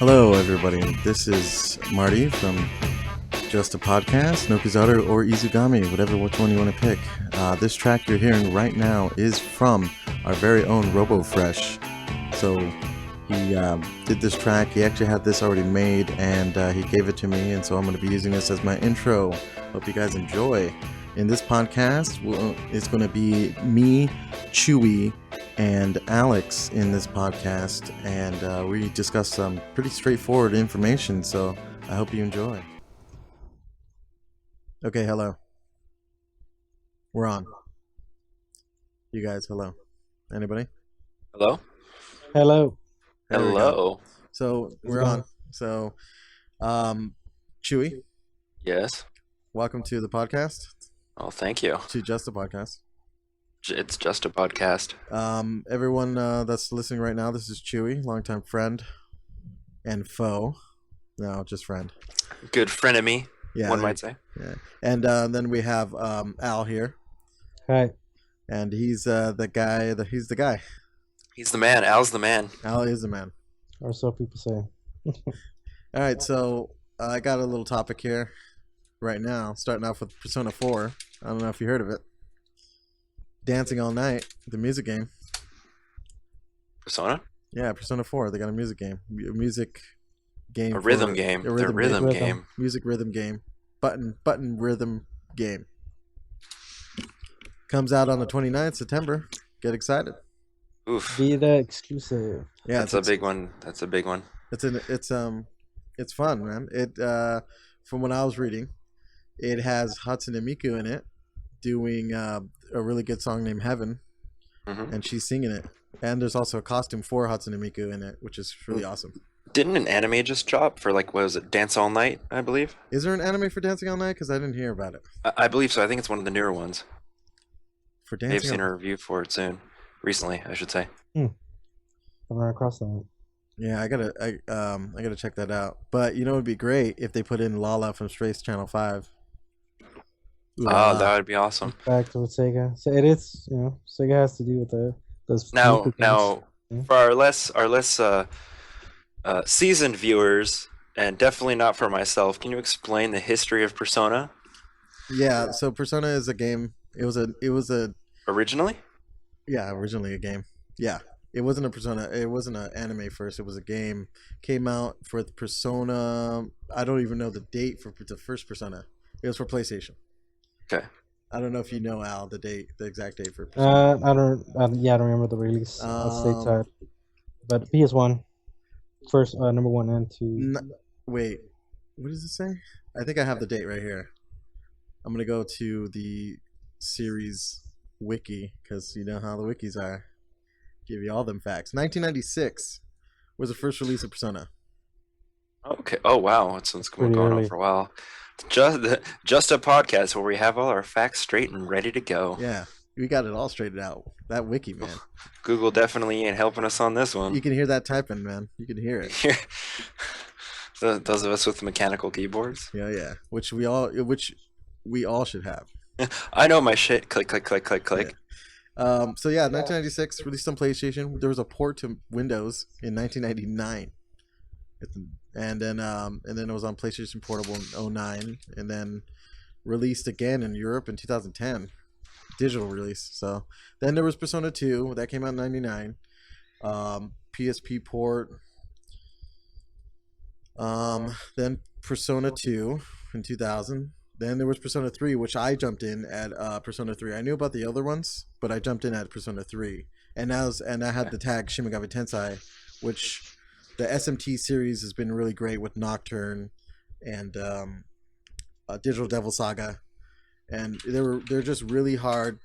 Hello, everybody. This is Marty from JustAPodcast, Nokizaru, or Izugami, which one you want to pick. This track you're hearing right now is from our very own RoboFresh. So he did this track. He actually had this already made, and he gave it to me, and so I'm going to be using this as my intro. Hope you guys enjoy. In this podcast, it's going to be me, Chewy, and Alex in this podcast, and we discuss some pretty straightforward information, so I hope you enjoy. Okay, hello. We're on. You guys, hello. Anybody? Hello? Hello. There we go. Hello. So we're on. So, Chewy, Yes. welcome to the podcast, Oh, thank you. to Just a Podcast. It's just a podcast. Everyone that's listening right now, this is Chewy, longtime friend and foe. No, just friend. Good frenemy, Yeah, one might say. yeah. And then we have Al here, Hi. and he's the guy. He's the guy. He's the man. Al's the man. Al is the man. Or so people say. All right, so I got a little topic here right now, starting off with Persona 4. I don't know if you heard of it. Dancing All Night, the music game. Persona? Yeah, Persona 4. They got a music game. A music game. A rhythm game. A The rhythm game. Music rhythm game. Button rhythm game. Comes out on the 29th September. Get excited. Oof. Vita exclusive. Yeah, That's a big one. That's a big one. It's fun, man. It from what I was reading, it has Hatsune Miku in it, doing a really good song named Heaven, hmm and she's singing it. And there's also a costume for Hatsune Miku in it, which is really awesome. Didn't an anime just drop for what was it? Dance All Night, I believe? Is there an anime for Dancing All Night? Because I didn't hear about it. I believe so. I think it's one of the newer ones. For They've Dancing seen All a review for it soon. Recently, I should say. I'm right across that. Yeah, I gotta check that out. But you know, it'd be great if they put in Lala from Strays Channel 5. Ooh, Oh, Lala. that would be awesome. Back to what Sega. So it is, Sega has to do with those. Now, Miku now, things. for our less seasoned viewers, and definitely not for myself, can you explain the history of Persona Yeah, so Persona is a game. It was a originally? yeah, originally a game. Yeah. It wasn't a Persona. It wasn't an anime first. It was a game. Came out for the Persona. I don't even know the date for the first Persona. It was for PlayStation. Okay. I don't know if you know, Al, the exact date for Persona. I don't remember the release. Stateside, but PS1, first number 1 and 2. Wait, what does it say? I think I have the date right here. I'm gonna go to the series wiki because you know how the wikis are. Give you all them facts. 1996 was the first release of Persona. Okay. Oh wow, it's been Pretty going on early. for a while. Just a podcast where we have all our facts straight and ready to go. Yeah, we got it all straightened out. That wiki, man. Google definitely ain't helping us on this You one. can hear that typing, man. You can hear it. Those of us with mechanical keyboards. Yeah. Which we all should have. I know my shit. Click, click, click, click, click. So yeah, 1996 released on PlayStation. There was a port to Windows in 1999, and then it was on PlayStation Portable in 2009, and then released again in Europe in 2010, digital release. So then there was Persona 2 that came out in 99, PSP port. Then Persona 2 in 2000. Then there was Persona 3, which I jumped in at Persona 3. I knew about the other ones, but I jumped in at Persona 3. And I had the tag Shin Megami Tensei, which the SMT series has been really great with Nocturne and Digital Devil Saga. And they're just really hard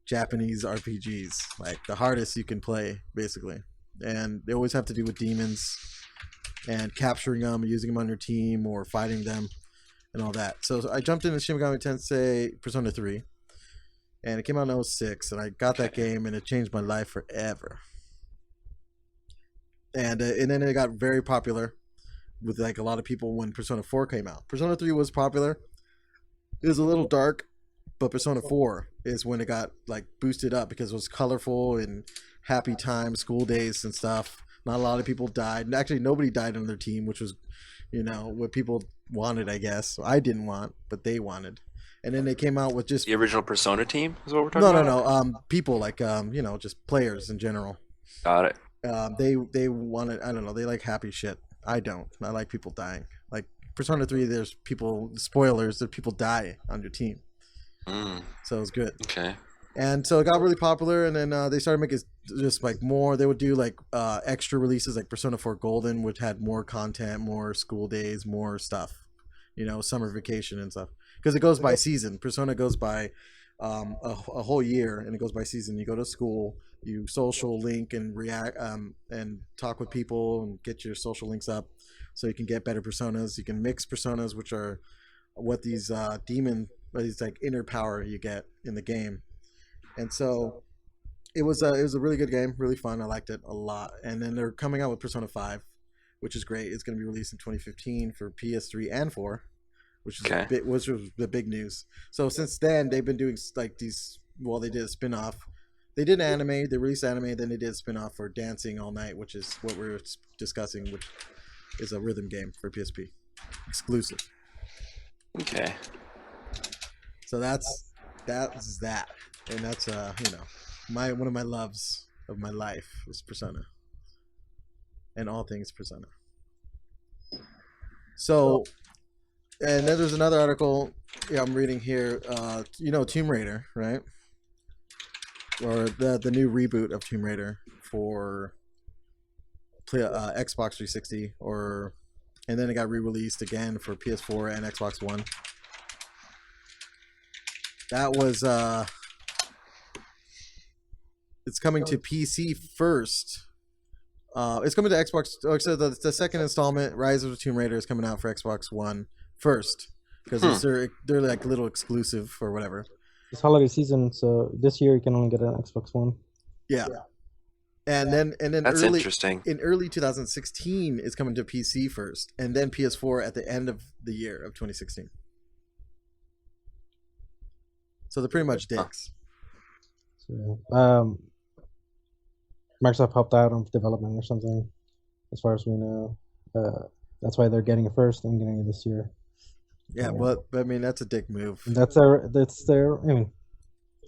Japanese RPGs, like the hardest you can play, basically. And they always have to do with demons and capturing them, using them on your team, or fighting them, and all that. So I jumped into Shin Megami Tensei Persona 3, and it came out in 2006, and I got that game, and it changed my life forever. And then it got very popular with like a lot of people when Persona 4 came out. Persona 3 was popular. It was a little dark, but Persona 4 is when it got like boosted up because it was colorful and happy times, school days and stuff. Not a lot of people died. Actually, nobody died on their team, which was, what people wanted, I guess. I didn't want, but they wanted. And then they came out with just The original Persona team is what we're talking about? no. People like just players in general. Got it. They wanted, I don't know, they like happy shit. I don't. I like people dying. Like Persona 3, there's people, spoilers, that people die on your team. So it was good. Okay. And so it got really popular, and then they started making just like more. They would do like extra releases, like Persona 4 Golden, which had more content, more school days, more stuff, summer vacation and stuff. Because it goes by season. Persona goes by a whole year, and it goes by season. You go to school, you social link and react and talk with people and get your social links up, so you can get better personas. You can mix personas, which are what these these like inner power you get in the game. And so it was a really good game, really fun. I liked it a lot. And then they're coming out with Persona 5, which is great. It's going to be released in 2015 for PS3 and 4, which was the big news. So since then, they've been doing like these. Well, they did a spin-off. They did anime. They released anime. Then they did a spin-off for Dancing All Night, which is what we're discussing, which is a rhythm game for PSP, exclusive. Okay. So that's that. And that's one of my loves of my life is Persona, and all things Persona. So, and then there's another article I'm reading here. Tomb Raider, right? Or the new reboot of Tomb Raider for Xbox 360, and then it got re-released again for PS4 and Xbox One. That was it's coming to PC first. It's coming to Xbox. So the second installment, Rise of the Tomb Raider, is coming out for Xbox One first, because they're like a little exclusive or whatever. It's holiday season, so this year you can only get an Xbox One. Yeah. And then That's interesting. In early 2016 is coming to PC first, and then PS4 at the end of the year of 2016. So they're pretty much dicks. So, Microsoft helped out on development or something, as far as we know. That's why they're getting it first and getting it this year. Yeah, but I mean, that's a dick move. That's their. I mean,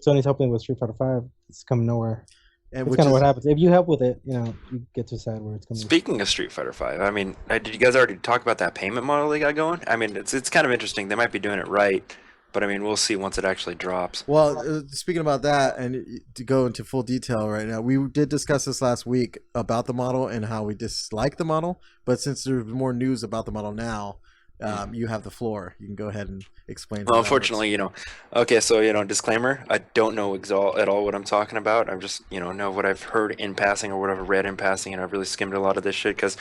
Sony's helping with Street Fighter 5. It's coming nowhere. And it's kind of what happens if you help with it. You get to a side where it's coming. Speaking of Street Fighter 5, I mean, did you guys already talk about that payment model they got going? I mean, it's kind of interesting. They might be doing it right, but I mean, we'll see once it actually drops. Well, speaking about that, and to go into full detail right now, we did discuss this last week about the model and how we dislike the model. But since there's more news about the model now, you have the floor. You can go ahead and explain. Well, unfortunately, okay, so, disclaimer, I don't know at all what I'm talking about. I just, know what I've heard in passing or what I've read in passing, and I've really skimmed a lot of this shit because,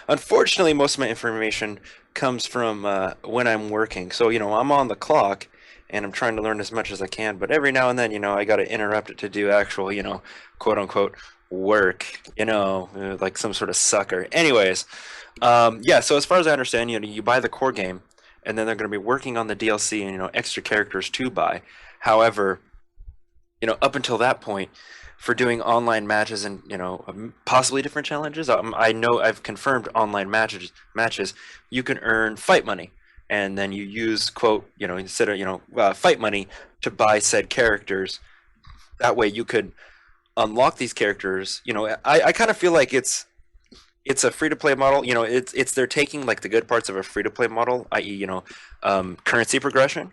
unfortunately, most of my information comes from when I'm working. So, I'm on the clock and I'm trying to learn as much as I can, but every now and then, I got to interrupt it to do actual, quote unquote work, like some sort of sucker. Anyways, so as far as I understand, you buy the core game and then they're going to be working on the DLC and, extra characters to buy. However, up until that point, for doing online matches and possibly different challenges, I know I've confirmed online matches you can earn fight money, and then you use quote instead of fight money to buy said characters. That way you could unlock these characters. I kind of feel like it's a free-to-play model. It's they're taking like the good parts of a free-to-play model, i.e. Currency progression,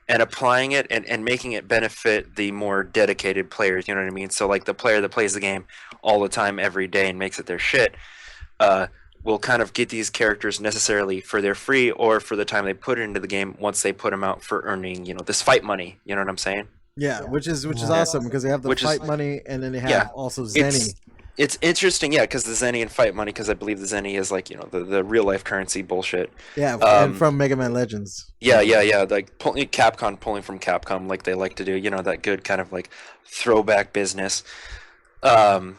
and applying it and making it benefit the more dedicated players. You know what I mean? So like the player that plays the game all the time every day and makes it their shit will kind of get these characters necessarily for their free or for the time they put it into the game once they put them out for earning this fight money. You know what I'm saying? Yeah, which is awesome because they have the fight money and then they have also Zenny. It's interesting, because the Zenny and fight money, because I believe the Zenny is like, the real life currency bullshit. Yeah, and from Mega Man Legends. Yeah. Like Capcom pulling from Capcom like they like to do, that good kind of like throwback business. Pulling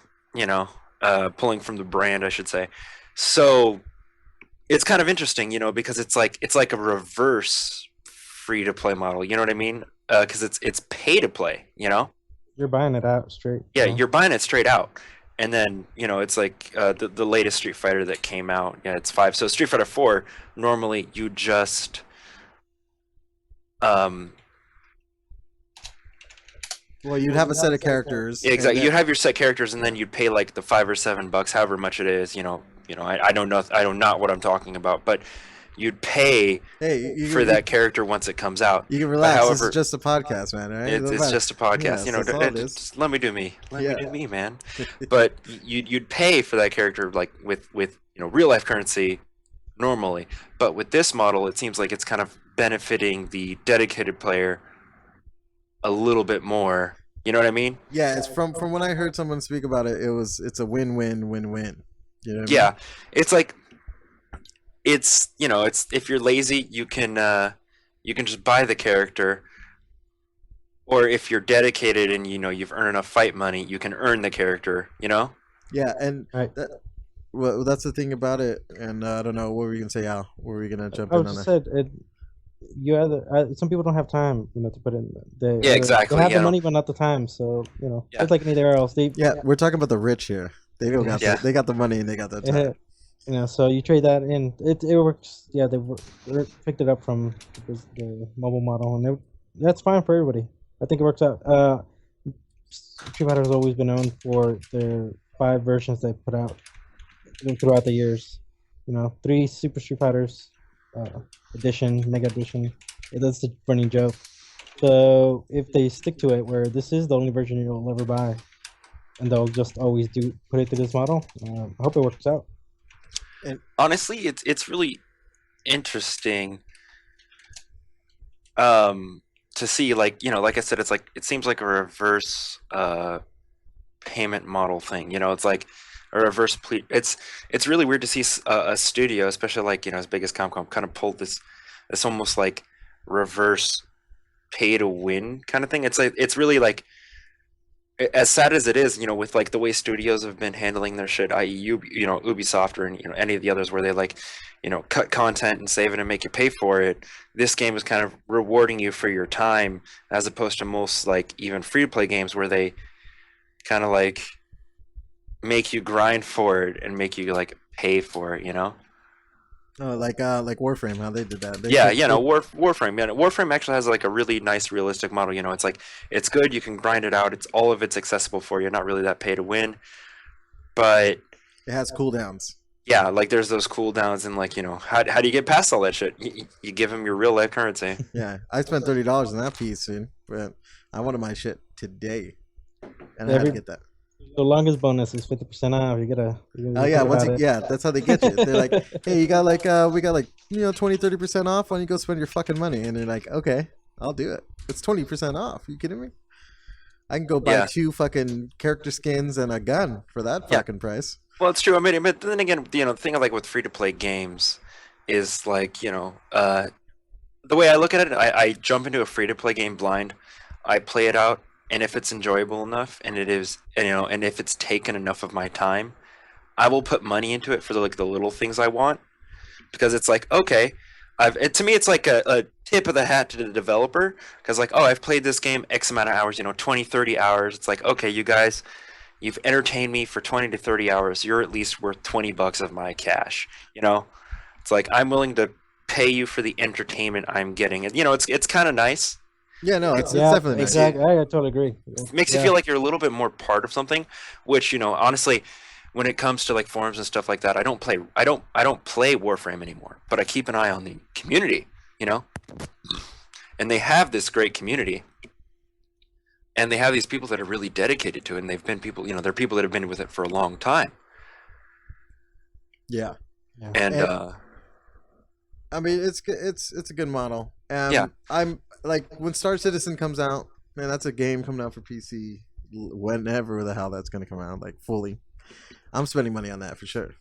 from the brand, I should say. So it's kind of interesting, because it's like a reverse free to play model. You know what I mean? Because it's pay to play. You're buying it out straight. Yeah, you're buying it straight out. and then it's like the latest Street Fighter that came out. Yeah, it's 5. So Street Fighter 4, normally you just well, you'd have a set of characters. Yeah, exactly. You'd have your set characters, and then you'd pay like the $5 or $7, however much it is. I don't know. I don't know what I'm talking about, but you'd pay for that character once it comes out. You can relax. However, this is just a podcast, man. Right? It's just a podcast. Yes, just let me do me. Let me do me, man. But you'd pay for that character like with real life currency normally. But with this model, it seems like it's kind of benefiting the dedicated player a little bit more. You know what I mean? Yeah, it's from when I heard someone speak about it, it's a win-win-win-win. You know what yeah, I mean? It's like it's if you're lazy, you can just buy the character, or if you're dedicated and you've earned enough fight money, you can earn the character. Yeah, and Right. Well, that's the thing about it. And I don't know, what were you gonna say, Al? What were you gonna jump I in on just that? said you either some people don't have time, to put in. Yeah, exactly. They have the money, but not the time. So Yeah. it's like anywhere else. We're talking about the rich here. They don't got they got the money and they got the time. So you trade that in. It works. Yeah, they picked it up from the mobile model, and that's fine for everybody. I think it works out. Street Fighter has always been known for their 5 versions they put out throughout the years. 3 Super Street Fighters, edition, Mega Edition. That's the running joke. So if they stick to it, where this is the only version you'll ever buy, and they'll just always put it to this model, I hope it works out. And honestly, it's really interesting to see, like I said, it seems like a reverse payment model thing. It's like a reverse it's really weird to see a studio, especially like as big as Capcom, kind of pull this almost like reverse pay to win kind of thing. It's like, it's really like, as sad as it is, with like the way studios have been handling their shit, i.e. Ubisoft or any of the others, where they like cut content and save it and make you pay for it. This game is kind of rewarding you for your time, as opposed to most like even free to play games where they kind of like make you grind for it and make you like pay for it. Oh, like Warframe, how they did that. Warframe. Yeah, Warframe actually has like a really nice, realistic model. It's like, it's good. You can grind it out. It's all of it's accessible for you. Not really that pay to win, but it has cooldowns. Yeah, like there's those cooldowns, and like how do you get past all that shit? You give them your real life currency. Yeah, I spent $30 on that piece, but I wanted my shit today, and I had to get that. The longest bonus is 50% off. You gotta. Oh yeah, that's how they get you. They're like, hey, you got like we got like 20-30% off when you go spend your fucking money, and they're like, okay, I'll do it. It's 20% off. You kidding me? I can go buy 2 fucking character skins and a gun for that fucking price. Well, it's true. I mean, but then again, the thing like with free to play games is like the way I look at it, I jump into a free to play game blind. I play it out. And if it's enjoyable enough, and it is, and if it's taken enough of my time, I will put money into it for the little things I want, because it's like, okay, to me it's like a tip of the hat to the developer, because like, oh, I've played this game X amount of hours, 20, 30 hours. It's like, okay, you guys, you've entertained me for 20 to 30 hours. You're at least worth $20 of my cash. It's like, I'm willing to pay you for the entertainment I'm getting, and it's kind of nice. Yeah, no, it's definitely nice. Exactly. I totally agree. It makes you feel like you're a little bit more part of something, which honestly, when it comes to like forums and stuff like that, I don't play Warframe anymore, but I keep an eye on the community, and they have this great community, and they have these people that are really dedicated to it, and they've been people, they're people that have been with it for a long time. Yeah. And I mean, it's a good model. I'm like, when Star Citizen comes out, man, that's a game coming out for PC whenever the hell that's going to come out, like fully. I'm spending money on that for sure.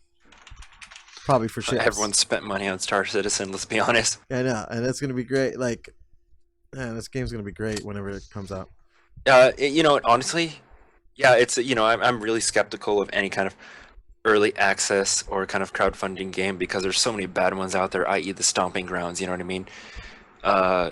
Probably for sure. Everyone spent money on Star Citizen, let's be honest. Yeah, I know, and it's going to be great. Like, man, this game's going to be great whenever it comes out. Honestly, yeah, it's I'm really skeptical of any kind of early access or kind of crowdfunding game, because there's so many bad ones out there, i.e. the Stomping Grounds, you know what I mean?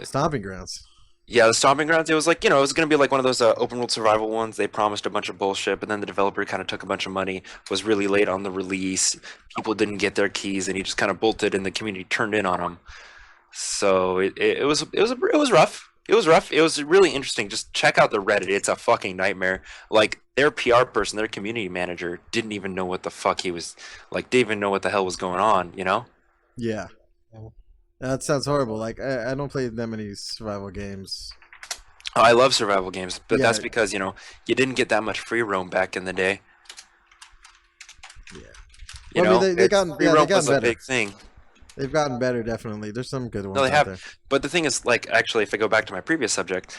Stomping Grounds. Yeah, the Stomping Grounds, it was like, it was going to be like one of those open world survival ones. They promised a bunch of bullshit, but then the developer kind of took a bunch of money, was really late on the release. People didn't get their keys, and he just kind of bolted, and the community turned in on him. So it was rough. It was rough. It was really interesting. Just check out the Reddit. It's a fucking nightmare. Like their PR person, their community manager, didn't even know what the fuck he was like. Didn't even know what the hell was going on. You know? Yeah, Yeah. that sounds horrible. Like I don't play that many survival games. Oh, I love survival games, but Yeah, that's because you didn't get that much free roam back in the day. yeah. You Well, I mean, know, free they've roam gotten was a better. big thing. They've gotten better, definitely. There's some good No, ones they out have. there. But the thing is, like, actually, if I go back to my previous subject,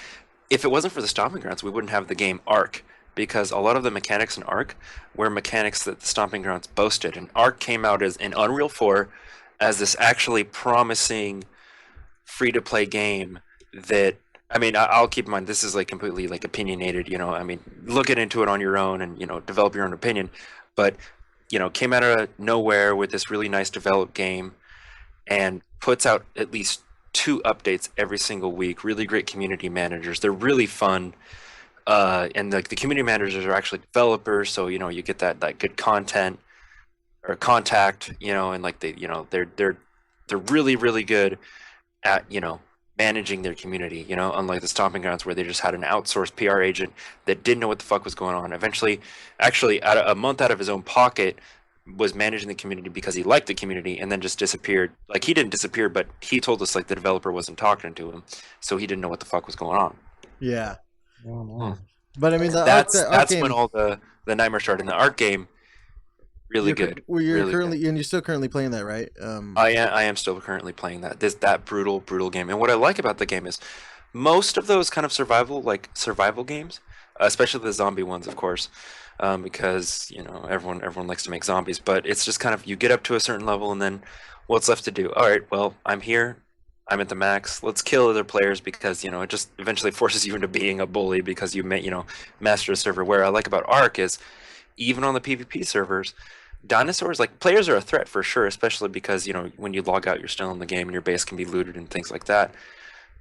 if it wasn't for the Stomping Grounds, we wouldn't have the game Ark, because a lot of the mechanics in Ark were mechanics that the Stomping Grounds boasted. And Ark came out as in Unreal 4 as this actually promising free-to-play game that. I mean, I'll keep in mind this is like completely like opinionated. I mean, look into it on your own and develop your own opinion. But came out of nowhere with this really nice developed game and puts out at least 2 updates every single week. Really great community managers. They're really fun. And the community managers are actually developers, so you get that good content or contact, and like they're really really good at managing their community. Unlike the Stomping Grounds where they just had an outsourced PR agent that didn't know what the fuck was going on. Eventually, actually, a month out of his own pocket, was managing the community because he liked the community, and then just disappeared. Like he didn't disappear, but he told us like the developer wasn't talking to him, so he didn't know what the fuck was going on. Yeah, Oh, Hmm. man. but I mean, That's the Ark that's when game. all the nightmare started. In the Ark game, really good, You're really good. currently and you're still currently playing that, right? I am still currently playing that brutal game. And what I like about the game is most of those kind of survival games, especially the zombie ones, of course, because everyone likes to make zombies. But it's just kind of you get up to a certain level, and then what's left to do? All right, well, I'm here. I'm at the max. Let's kill other players because it just eventually forces you into being a bully because master a server. Where I like about Ark is even on the PvP servers, dinosaurs, like, players are a threat for sure, especially because when you log out, you're still in the game and your base can be looted and things like that.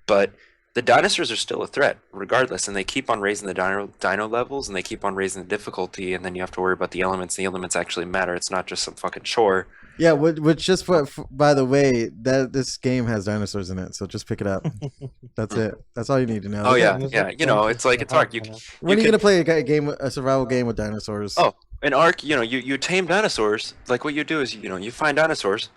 But the dinosaurs are still a threat regardless, and they keep on raising the dino levels, and they keep on raising the difficulty, and then you have to worry about the elements. The elements actually matter. It's not just some fucking chore. Yeah, which just by the way, that this game has dinosaurs in it, so just pick it up. That's Hmm. it. That's all you need to know. Oh They yeah, got- yeah. It's like it's hard. You when are you can gonna play a survival game with dinosaurs? Oh, in Ark, you tame dinosaurs. Like what you do is, you find dinosaurs,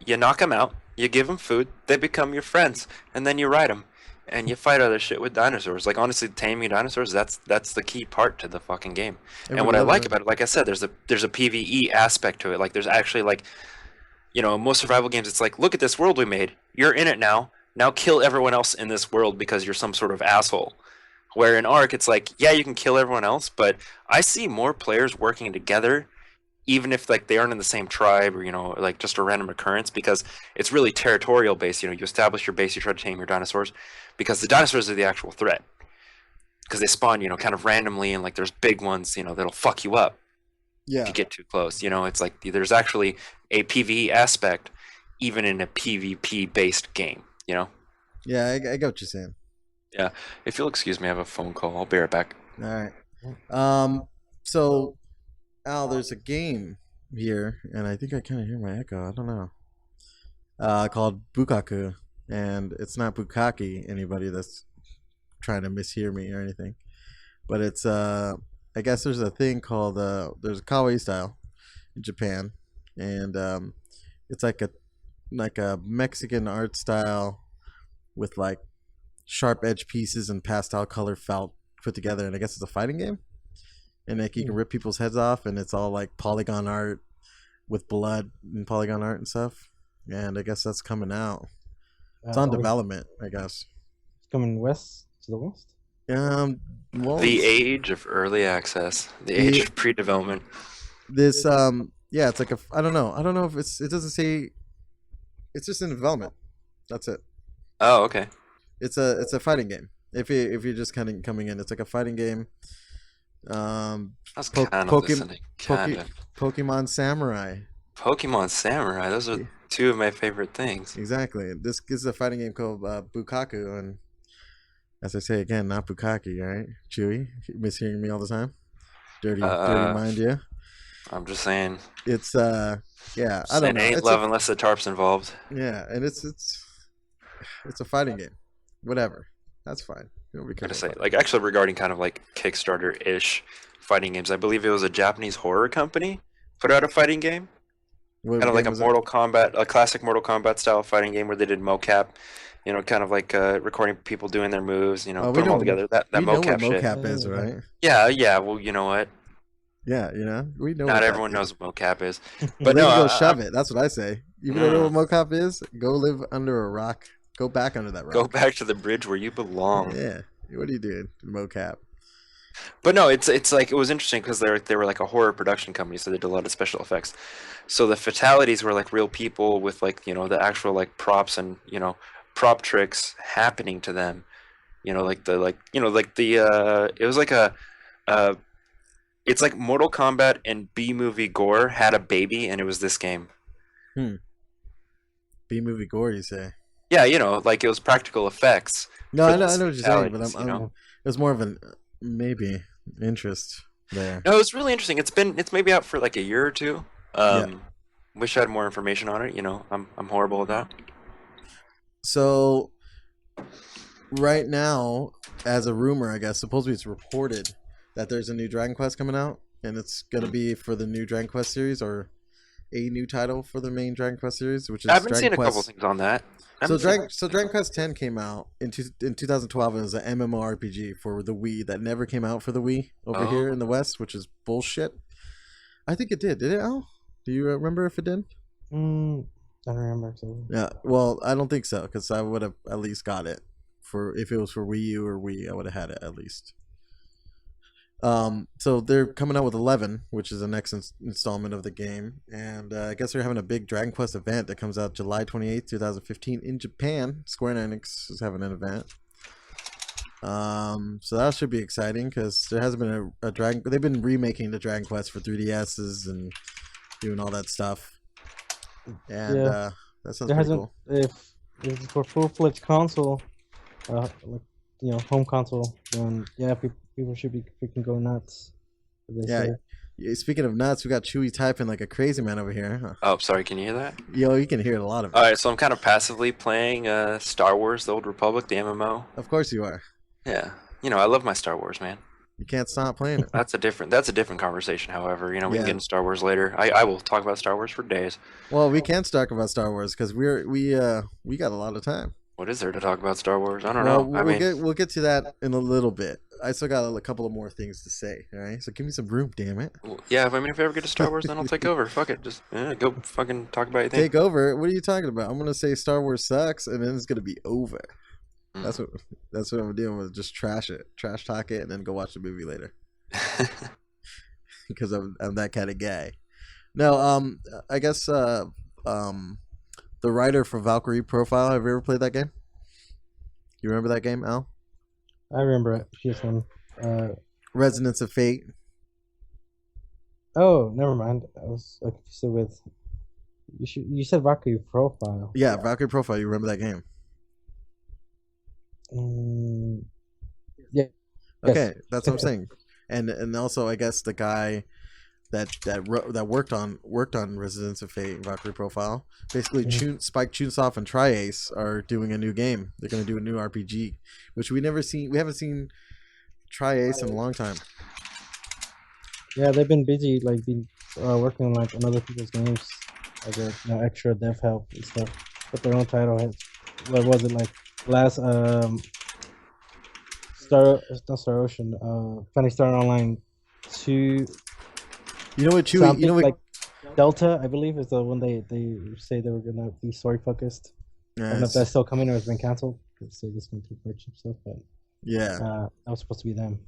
you knock them out, you give them food, they become your friends, and then you ride them, and you fight other shit with dinosaurs. Like honestly, taming dinosaurs, that's the key part to the fucking game. And what Everybody I loves like it. about it, like I said, there's a PvE aspect to it. Like there's actually like, in most survival games, it's like, look at this world we made. You're in it now. Now kill everyone else in this world because you're some sort of asshole. Where in Ark, it's like, yeah, you can kill everyone else, but I see more players working together, even if like they aren't in the same tribe or like just a random occurrence, because it's really territorial based. You establish your base, you try to tame your dinosaurs, because the dinosaurs are the actual threat. Because they spawn, kind of randomly, and like there's big ones, that'll fuck you up if Yeah, you get too close. It's like there's actually a PvE aspect, even in a PvP based game. yeah, I get what you're saying. Yeah. If you'll excuse me, I have a phone call. I'll be right back. All right. So Al, there's a game here, and I think I kind of hear my echo. I don't know. Called Bukaku, and it's not Bukaki. Anybody that's trying to mishear me or anything, but it's I guess there's a thing called there's a kawaii style in Japan, and it's like a Mexican art style with like sharp edge pieces and pastel color felt put together, and I guess it's a fighting game. And like you can rip people's heads off, and it's all like polygon art with blood and polygon art and stuff. And I guess that's coming out. It's on Are we development, I guess. coming west to the west? Well, The age of early access, the The- age of pre-development. this yeah, it's like I don't know. I don't know if it doesn't say. It's just in development. That's it. Oh, okay. It's a fighting game. If you're just kind of coming in, it's like a fighting game. That's Po- kind of Poke- listening. Kind of. Pokemon Samurai. Pokemon Samurai. Those are two of my favorite things. Exactly. This is a fighting game called Bukaku, and As I say again, not Bukaki, right? Chewy, you miss hearing me all the time. Dirty Uh, mind, yeah. I'm just saying, It's yeah, I don't saying it know. ain't It's a love unless the tarp's involved. yeah, and it's a fighting game. Whatever, that's fine. Nobody I'm cares gonna about say, fighting like, games. actually regarding kind of like Kickstarter-ish fighting games, I believe it was a Japanese horror company put out a fighting game, What kind of like game a was it? Mortal Kombat, a classic Mortal Kombat style fighting game where they did mocap, kind of like recording people doing their moves, Oh, put them all Oh, together. That we know what mocap shit. mocap is, yeah. right? Yeah, yeah. Well, you know what? Yeah, we know Not what that everyone is. knows what mocap is, Well, but then no, you go I, shove it. That's what I say. You don't know mm, what mocap is? Go live under a rock. Go back under that go rock. back to the bridge where you belong. Yeah. What are you doing, mocap? But no, it's like it was interesting because they were like a horror production company, so they did a lot of special effects. So the fatalities were like real people with like the actual like props and prop tricks happening to them. It was like uh it's like Mortal Kombat and B movie gore had a baby, and it was this game. Hmm. B movie gore, you say? Yeah, like it was practical effects No, for I these know what you're saying, but fatalities. it's more of an maybe interest there. No, it's really interesting. It's maybe out for like a year or two. Yeah. Wish I had more information on it. I'm horrible at that. So right now, as a rumor, I guess supposedly it's reported that there's a new Dragon Quest coming out, and it's gonna be for the new Dragon Quest series or a new title for the main Dragon Quest series, which I've is been Dragon seeing a couple Quest. things on that. So Dragon Quest 10 came out in 2012 and it was an MMORPG for the Wii that never came out for the Wii over here in the West, which is bullshit. I think it did. Did it, Al? Do you remember if it did? I don't remember. So. Yeah. Well, I don't think so because I would have at least got it for if it was for Wii U or Wii, I would have had it at least. So they're coming out with 11, which is the next installment of the game, and I guess they're having a big Dragon Quest event that comes out July 28th, 2015 in Japan. Square Enix is having an event. So that should be exciting because there hasn't been a Dragon. They've been remaking the Dragon Quest for 3DSs and doing all that stuff, and Yeah. that sounds There pretty hasn't cool. if it's for full-fledged console, like home console, then yeah, people should be freaking go nuts. As they Yeah. say. Yeah, speaking of nuts, we got Chewy typing like a crazy man over here. Huh? Oh, sorry. Can you hear that? Yo, you can hear a lot of it. All right, so I'm kind of passively playing Star Wars: The Old Republic, the MMO. Of course you are. Yeah, I love my Star Wars, man. You can't stop playing it. That's a different conversation. However, we Yeah. can get into Star Wars later. I will talk about Star Wars for days. Well, we can't talk about Star Wars because we got a lot of time. What is there to talk about Star Wars? I don't Well, know. I mean, we'll get to that in a little bit. I still got a couple of more things to say. All right, so give me some room, damn it. yeah. If I ever get to Star Wars, then I'll take over. Fuck it, just go fucking talk about your thing. Take over. What are you talking about? I'm gonna say Star Wars sucks, and then it's gonna be over. That's what I'm doing with just trash talk it, and then go watch the movie later. Because I'm that kind of guy. No, I guess the writer for Valkyrie Profile. Have you ever played that game? You remember that game, Al? I remember it. PS1. Resonance of Fate. Oh, never mind. I was confused with. You said Valkyrie Profile. Yeah, Valkyrie Profile. You remember that game? Yeah. Okay, Yes. that's what I'm saying. And also, I guess the guy that worked on Resonance of Fate and Valkyrie Profile, basically Spike Chunsoft and Tri-Ace are doing a new game. They're going to do a new RPG, which we haven't seen Tri-Ace in a long time. Yeah, they've been busy, working on on other people's games, extra dev help and stuff. But their own title has, what was it last not Star Ocean, Funny Star Online 2. You know what, Chewy? Something You know what? like Delta, I believe, is the one they say they were gonna be story focused. I don't know if that's still coming or it's been canceled because they just went through purchase stuff. But yeah, that was supposed to be them.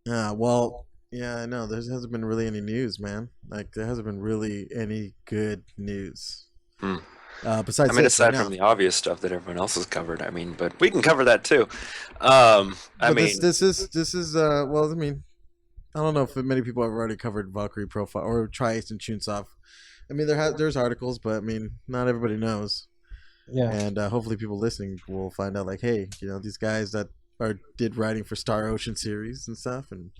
Well, yeah, I know. There hasn't been really any news, man. Like there hasn't been really any good news. Besides, aside from the obvious stuff that everyone else has covered, but we can cover that too. This is well, I mean, I don't know if many people have already covered Valkyrie Profile or Tri-Ace and Chunsoft. I mean, there's articles, but I mean, not everybody knows. Yeah. And hopefully people listening will find out like, hey, these guys that did writing for Star Ocean series and stuff, and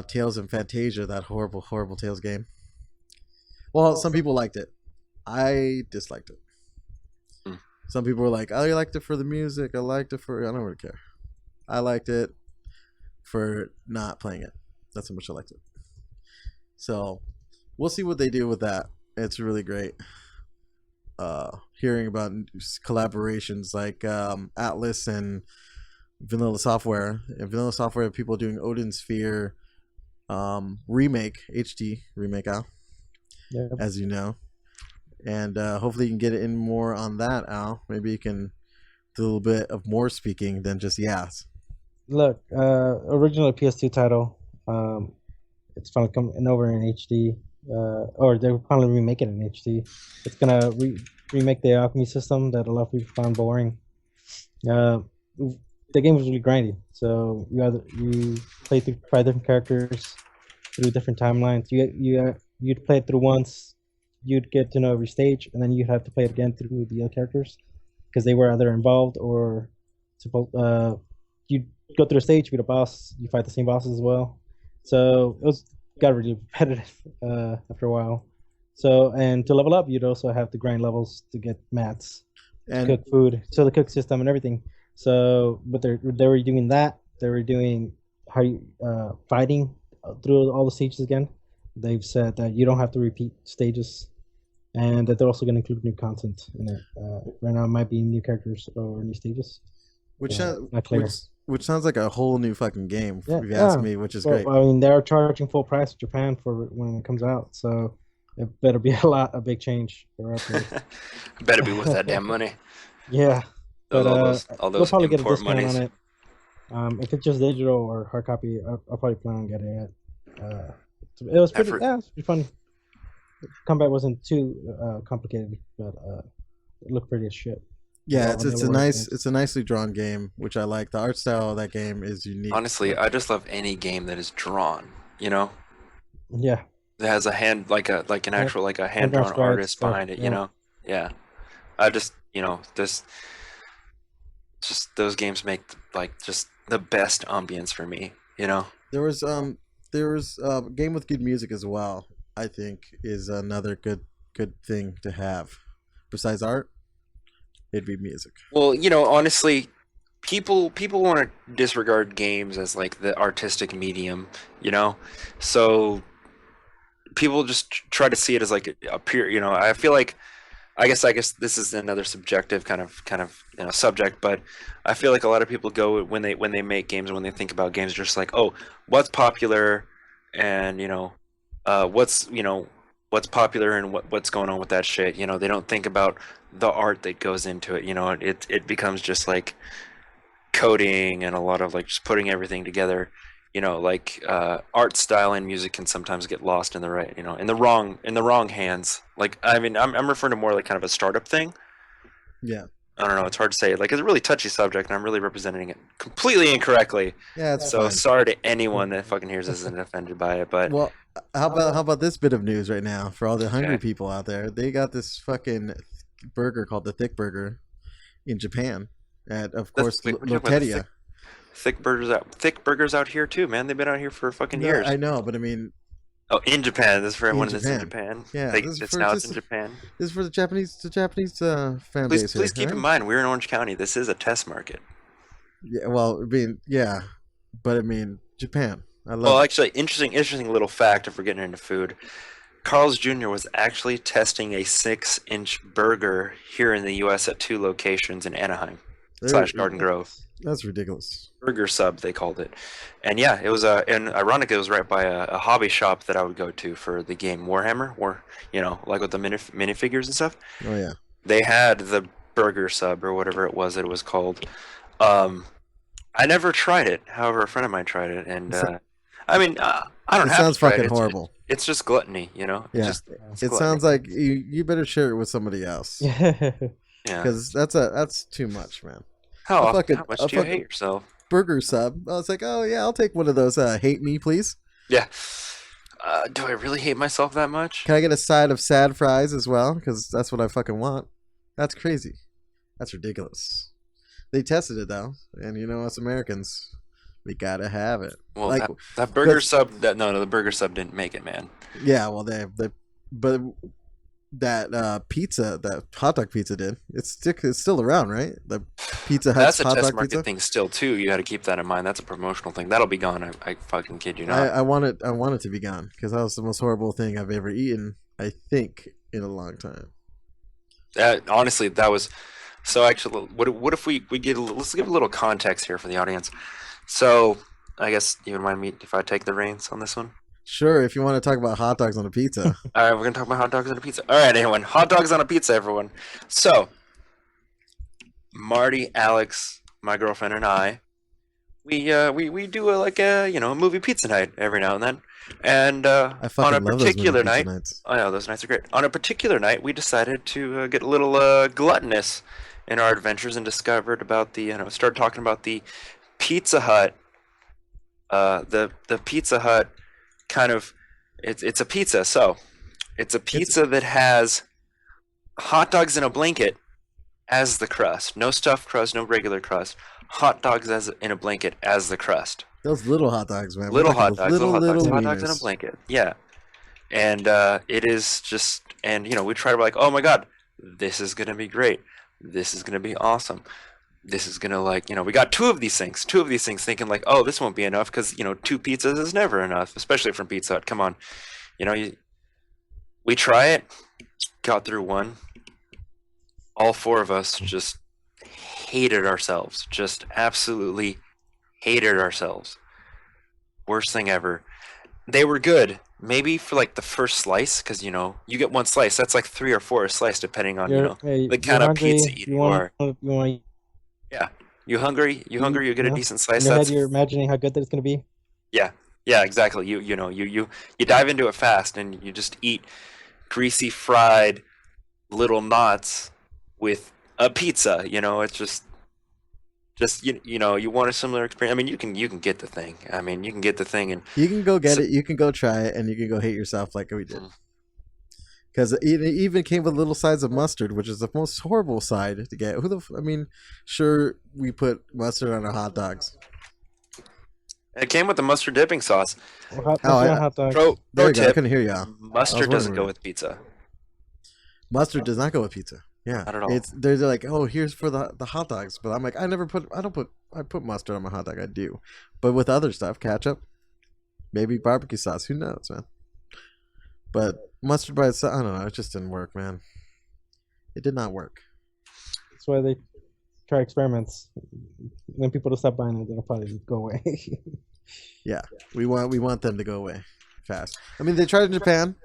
Tales and Fantasia, that horrible Tales game. Well, some people liked it. I disliked it. Hmm. Some people were like, I liked it for the music. I liked it for... I don't really care. I liked it for not playing it. That's how much I liked it. So, we'll see what they do with that. It's really great. Hearing about collaborations like Atlas and Vanilla Software. And Vanilla Software, people doing Odin Sphere remake, HD remake out, as you know. And hopefully you can get it in more on that, Al. Maybe you can do a little bit of more speaking than just yes. Look, original PS2 title. It's finally coming over in HD. Or they're finally remaking it in HD. It's gonna remake the alchemy system that a lot of people found boring. The game was really grindy, so you play through 5 different characters through different timelines. You'd play it through once, you'd get to know every stage, and then you'd have to play it again through the other characters because they were either involved or you'd go through a stage, beat a boss, you fight the same bosses as well. So it got really repetitive after a while. So, and to level up, you'd also have to grind levels to get mats, to cook food, so the cook system and everything. So, but they were doing that. They were doing fighting through all the stages again. They've said that you don't have to repeat stages, and that they're also going to include new content in it. Right now, it might be new characters or new stages. Which sounds like a whole new fucking game, if you ask me, which is great. I mean, they're charging full price in Japan for when it comes out, so it better be a big change. Better be worth that damn money. Yeah. But all those they'll probably get a discount monies. on it. If it's just digital or hard copy, I'll probably plan on getting it. It was pretty fun. Combat wasn't too complicated, but it looked pretty as shit. Yeah, it's a nicely drawn game, which I like. The art style of that game is unique. Honestly, I just love any game that is drawn. Yeah. That has a hand like an actual hand drawn artist behind it. Yeah. I just just those games make just the best ambience for me. There was a game with good music as well. I think is another good thing to have besides art. It'd be music. Well, honestly, people want to disregard games as like the artistic medium, so people just try to see it as like a pure, I feel like I guess this is another subjective kind of subject, but I feel like a lot of people go when they make games, when they think about games, just like, oh, what's popular, and what's popular and what's going on with that shit. They don't think about the art that goes into it. It becomes just like coding and a lot of like just putting everything together. Art style and music can sometimes get lost in the wrong hands. Like, I mean, I'm referring to more like kind of a startup thing. Yeah. I don't know. It's hard to say. Like, it's a really touchy subject, and I'm really representing it completely incorrectly. Yeah, so fine. Sorry to anyone that fucking hears this and offended by it. But well, how about this bit of news right now for all the hungry people out there? They got this fucking burger called the Thick Burger in Japan, at of course Loteria. Thick burgers out here too, man. They've been out here for fucking years. I know, but I mean. Oh, in Japan. This is for everyone that's in Japan. Yeah, it's in Japan. This is for the Japanese fan base. Please keep in mind, we're in Orange County. This is a test market. Yeah, well, I mean, yeah, but I mean, Japan. Actually, interesting little fact. If we're getting into food, Carl's Jr. was actually testing a 6-inch burger here in the U.S. at 2 locations in Anaheim / Garden Grove. That's ridiculous. Burger sub, they called it. And yeah, it was and ironically, it was right by a hobby shop that I would go to for the game Warhammer, like with the minifigures and stuff. Oh yeah. They had the burger sub or whatever it was called. I never tried it. However, a friend of mine tried it, and I mean, I don't have sounds to try fucking it. horrible. It's just gluttony, Yeah. It sounds like you better share it with somebody else. Yeah. Because that's too much, man. How much do you hate yourself? Burger sub. I was like, oh yeah, I'll take one of those. Hate me, please. Yeah. Do I really hate myself that much? Can I get a side of sad fries as well? Because that's what I fucking want. That's crazy. That's ridiculous. They tested it though, and us Americans, we gotta have it. Well, Like, that burger 'cause- sub, no, the burger sub didn't make it, man. yeah, well, but that pizza, that hot dog pizza did. It's still around, right? The Pizza Hut's That's a hot test dog market pizza. thing still too. You got to keep that in mind. That's a promotional thing. That'll be gone. I fucking kid you not. I want it to be gone because that was the most horrible thing I've ever eaten. I think in a long time. Honestly, that was so. Actually, what if we get let's give a little context here for the audience. So, I guess you would mind me if I take the reins on this one. Sure, if you want to talk about hot dogs on a pizza. All right, we're gonna talk about hot dogs on a pizza. All right, everyone, hot dogs on a pizza, everyone. So, Marty, Alex, my girlfriend, and I, we do a movie pizza night every now and then. And I on fucking a love those particular movie pizza night, nights. oh yeah, those nights are great. On a particular night, we decided to get a little gluttonous in our adventures and discovered about started talking about the Pizza Hut. The Pizza Hut kind of it's a pizza. So it's a pizza that has hot dogs in a blanket as the crust. No stuffed crust, no regular crust. Hot dogs in a blanket as the crust. Those little hot dogs, man. Little We're talking hot dogs, hot dogs in a wieners. blanket. Yeah. And it is just, and we try to be like, oh my god, this is gonna be great. This is gonna be awesome. This is gonna we got two of these things, thinking like, oh, this won't be enough because two pizzas is never enough, especially from Pizza Hut. Come on, we try it, got through one. All four of us just hated ourselves, just absolutely hated ourselves. Worst thing ever. They were good, maybe for like the first slice, because you get one slice. That's like 3 or 4 a slice, depending on the kind of pizza eater you are. Yeah, you hungry? You get a decent slice. In your head, you're imagining how good that it's gonna be. Yeah, exactly. You dive into it fast, and you just eat greasy fried little knots with a pizza. It's just you want a similar experience. I mean, you can get the thing. I mean, you can get the thing, and You can go get it. You can go try it, and you can go hate yourself like we did. Because it even came with little sides of mustard, which is the most horrible side to get. Sure, we put mustard on our hot dogs. it came with the mustard dipping sauce. Hot dogs. Pro There you go. I tip: couldn't hear y'all. mustard doesn't go wondering. with pizza. Mustard does not go with pizza. Yeah, Not at all. They're like, oh, here's for the hot dogs, but I'm like, I put mustard on my hot dog. I do, but with other stuff, ketchup, maybe barbecue sauce. Who knows, man? But mustard by itself, I don't know. It just didn't work, man. It did not work. That's why they try experiments. When people stop buying it, they'll probably go away. Yeah, we want them to go away fast. I mean, they tried in Japan.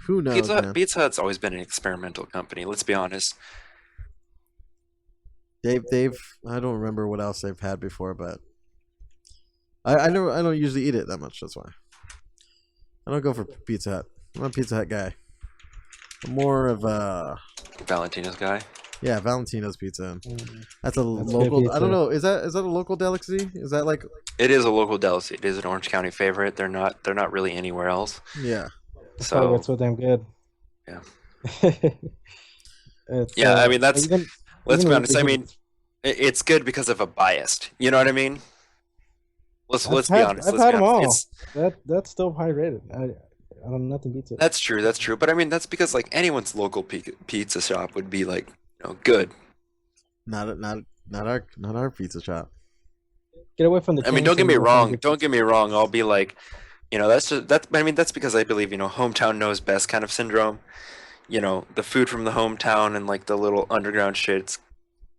Who knows? Pizza Hut's always been an experimental company. Let's be honest. They've I don't remember what else they've had before, but I don't usually eat it that much. That's why I don't go for Pizza Hut. I'm a Pizza Hut guy. I'm more of a Valentino's guy. Yeah, Valentino's pizza. Mm. That's a good local. pizza. I don't know. Is that a local delicacy? Is that like? It is a local delicacy. It is an Orange County favorite. They're not really anywhere else. Yeah. That's probably why it's so damn good. Yeah. It's, Yeah, I mean, that's- even- Let's even be with honest. the I mean, good- it's good because of a bias. You know what I mean? Let's be honest. I've Let's had be them all. honest. That's still high rated. I don't nothing beats it. That's true. That's true. But I mean, that's because like anyone's local pizza shop would be like, good. Not our pizza shop. Get away from the. I mean, chains don't get and me go find wrong. good Don't get me wrong. I'll be like, I mean, that's because I believe hometown knows best kind of syndrome. The food from the hometown and like the little underground shit's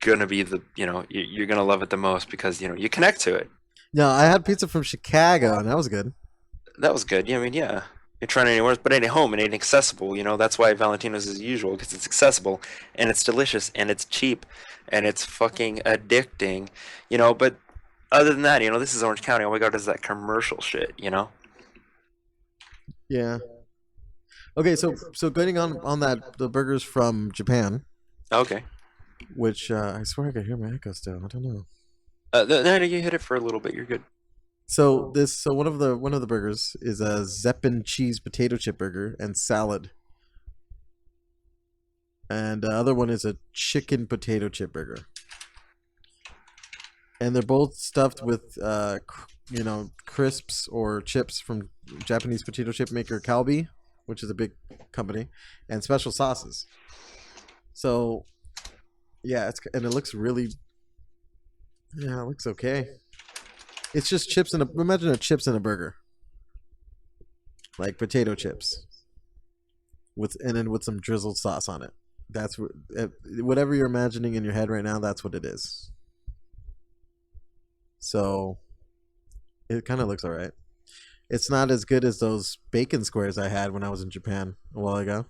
gonna be you're gonna love it the most because you connect to it. No, I had pizza from Chicago, and that was good. That was good. Yeah, I mean, yeah. You're trying anywhere, but it ain't home. It ain't accessible. That's why Valentino's is usual because it's accessible and it's delicious and it's cheap and it's fucking addicting. But other than that, this is Orange County. All we got is that commercial shit. Yeah. Okay, so getting on that the burgers from Japan, Okay. which I swear I could hear my echo still. I don't know. No, you hit it for a little bit. You're good. So one of the burgers is a Zeppin cheese potato chip burger and salad. and the other one is a chicken potato chip burger. And they're both stuffed with, crisps or chips from Japanese potato chip maker Calbee, which is a big company, and special sauces. So, yeah, it looks really, it looks okay. It's just chips imagine a chips in a burger, like potato chips, with some drizzled sauce on it. That's whatever you're imagining in your head right now. That's what it is. So, it kind of looks alright. It's not as good as those bacon squares I had when I was in Japan a while ago.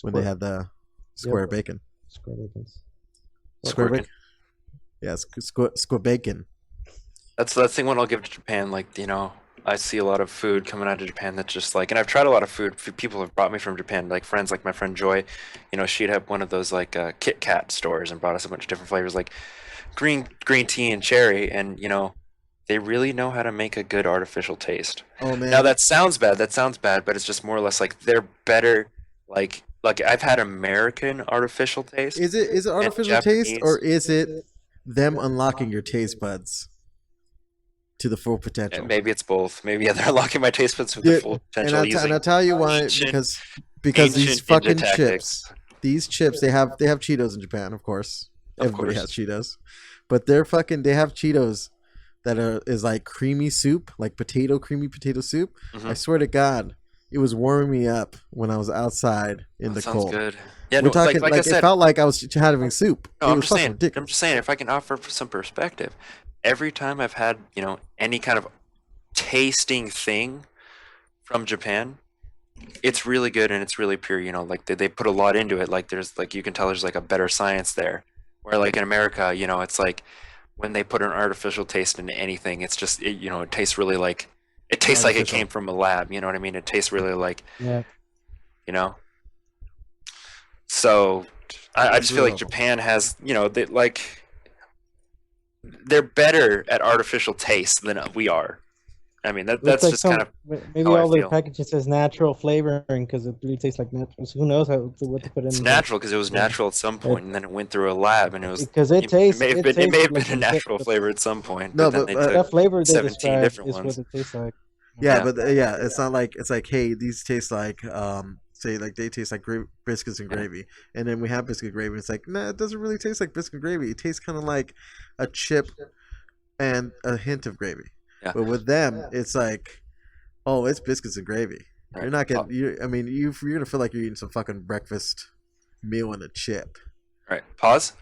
When they had the square bacon. Square bacons. Square bacon? Yeah, square bacon. That's the thing when I'll give to Japan. Like, I see a lot of food coming out of Japan that's just like, and I've tried a lot of food. People have brought me from Japan, like friends, like my friend Joy. She'd have one of those like Kit Kat stores and brought us a bunch of different flavors, like green tea and cherry, and they really know how to make a good artificial taste. Oh man! Now that sounds bad, but it's just more or less like they're better. Like I've had American artificial taste. Is it artificial taste, or is it them unlocking your taste buds to the full potential? Maybe it's both. Maybe they're unlocking my taste buds with the full potential. And I'll tell you why, because these fucking chips, they have Cheetos in Japan, of course. Everybody has Cheetos, but they have Cheetos that is like creamy soup, like creamy potato soup. Mm-hmm. I swear to God, it was warming me up when I was outside in the cold. Sounds good. Yeah, we're talking like I said, it felt like I was having soup. No, I'm just saying, if I can offer some perspective, every time I've had any kind of tasting thing from Japan, it's really good and it's really pure. Like they put a lot into it. Like there's you can tell there's like a better science there. Where like in America, it's like when they put an artificial taste into anything, it's just it tastes really like it tastes like it came from a lab. You know what I mean? It tastes really like So I just feel like Japan has they're better at artificial taste than we are. I mean that's like just kind of maybe all their packaging says natural flavoring because it really tastes like natural. So who knows what to put in? It's natural because it was natural at some point, and then it went through a lab, and it was because it tastes. It may have been a natural flavor at some point. No, but that flavor they describe is what it tastes like. Yeah, but it's not like it's like, hey, these taste like say like they taste like biscuits and gravy, and then we have biscuit gravy. And it's like, nah, it doesn't really taste like biscuit and gravy. It tastes kind of like a chip and a hint of gravy. Yeah. But with them, it's like, oh, it's biscuits and gravy. Right. You're not getting. You're gonna feel like you're eating some fucking breakfast meal and a chip. All right, pause.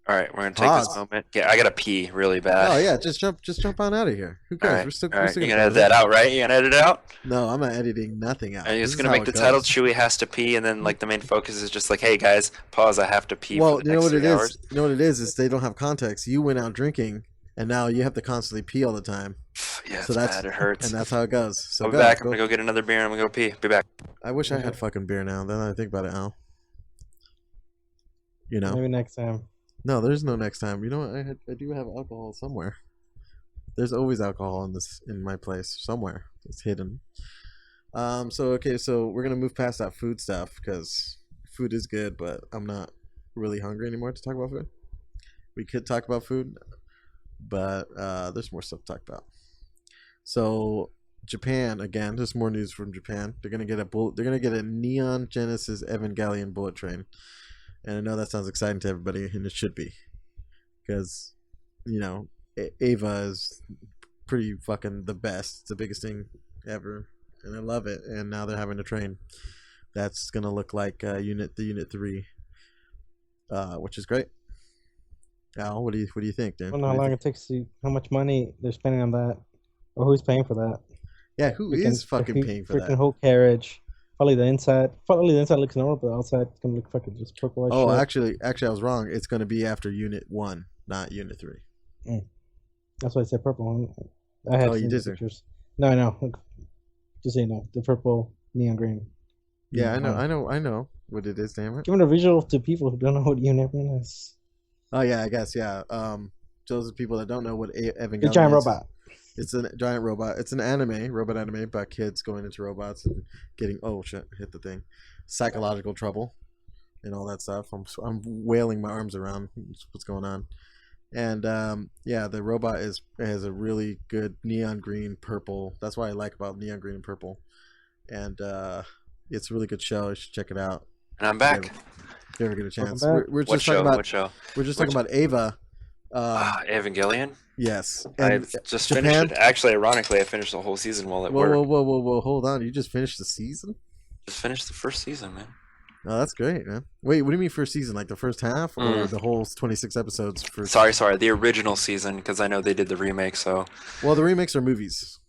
All right, we're gonna take this moment. Yeah, I gotta pee really bad. Oh yeah, just jump on out of here. Who cares? All right. We're still You're gonna edit that out, right? You gonna edit it out? No, I'm not editing nothing out. Are you just gonna make the title "Chewy has to pee," and then like the main focus is just like, "Hey guys, pause. I have to pee." Well, for the next 3 hours. You know what it is they don't have context. You went out drinking, and now you have to constantly pee all the time. Yeah, so that's bad. It hurts. And that's how it goes. So I'll be back. I'm gonna go get another beer. And I'm gonna go pee. Be back. I wish I had fucking beer now. Then I think about it, Al. Maybe next time. No, there's no next time. You know what? I do have alcohol somewhere. There's always alcohol in my place somewhere. It's hidden. So we're gonna move past that food stuff because food is good, but I'm not really hungry anymore to talk about food. We could talk about food, but there's more stuff to talk about. So Japan again. There's more news from Japan. They're gonna get a Neon Genesis Evangelion bullet train. And I know that sounds exciting to everybody, and it should be. Because, Ava is pretty fucking the best. It's the biggest thing ever. And I love it. And now they're having a train that's going to look like Unit 3, which is great. Al, what do you think, Dan? I don't know how long it takes how much money they're spending on that. Or who's paying for that. Yeah, who is fucking paying for that? Freaking whole carriage. Probably the inside looks normal, but the outside it's gonna look fucking just purple. Oh, actually, I was wrong. It's gonna be after Unit 1, not Unit 3. That's why I said purple. I had you did pictures. No, I know. Just so you know, the purple neon green. Yeah, I know what it is. Damn it! Giving a visual to people who don't know what Unit 1 is. Oh yeah, I guess yeah. Those are people that don't know what Evangelion is. Giant robot. It's a giant robot. It's an robot anime about kids going into robots and getting hit the thing, psychological trouble, and all that stuff. I'm wailing my arms around what's going on. And yeah, the robot has a really good neon green purple. That's what I like about neon green and purple. And it's a really good show. You should check it out And I'm if back. you ever get a chance. back. We're What just talking show? about What show? we're just talking about Ava. Evangelion. Yes, I and just Japan. finished it. Actually, ironically, I finished the whole season while at work. Whoa! Hold on, you just finished the season? Just finished the first season, man. Oh, that's great, man. Wait, what do you mean first season? Like the first half, or the whole 26 episodes? Sorry, the original season, because I know they did the remake. So, well, the remakes are movies.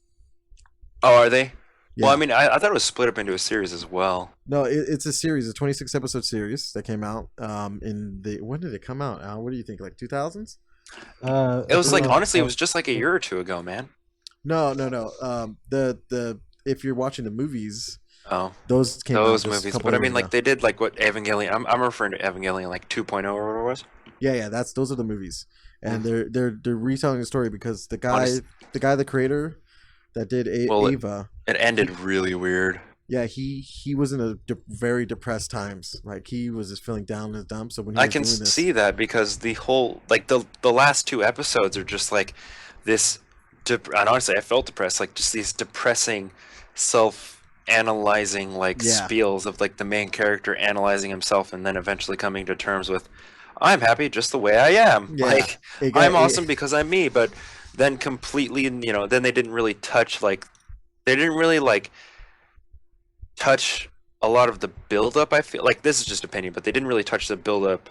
oh, are they? Yeah. Well, I mean, I thought it was split up into a series as well. No, it's a series, a 26 episode series that came out. When did it come out? Al, what do you think? Like 2000s? It was like honestly, it was just like a year or two ago, man. No. The if you're watching the movies, Oh, those came out those just a movies. couple But I years mean, like ago. they did like what Evangelion. I'm referring to Evangelion like 2.0 or whatever it was. Yeah, those are the movies, and they're retelling the story because the creator that did Well, Ava. It ended really weird. Yeah, he was in a very depressed times. Like he was just feeling down in the dumps. So when he I was can doing this, see that because the whole like the last two episodes are just like this. And honestly, I felt depressed. Like just these depressing, self-analyzing like Yeah. spiels of like the main character analyzing himself and then eventually coming to terms with, I'm happy just the way I am. Yeah. Like It got- I'm awesome because I'm me. But then completely, then they didn't really touch touch a lot of the build-up. I feel like this is just opinion, but they didn't really touch the build-up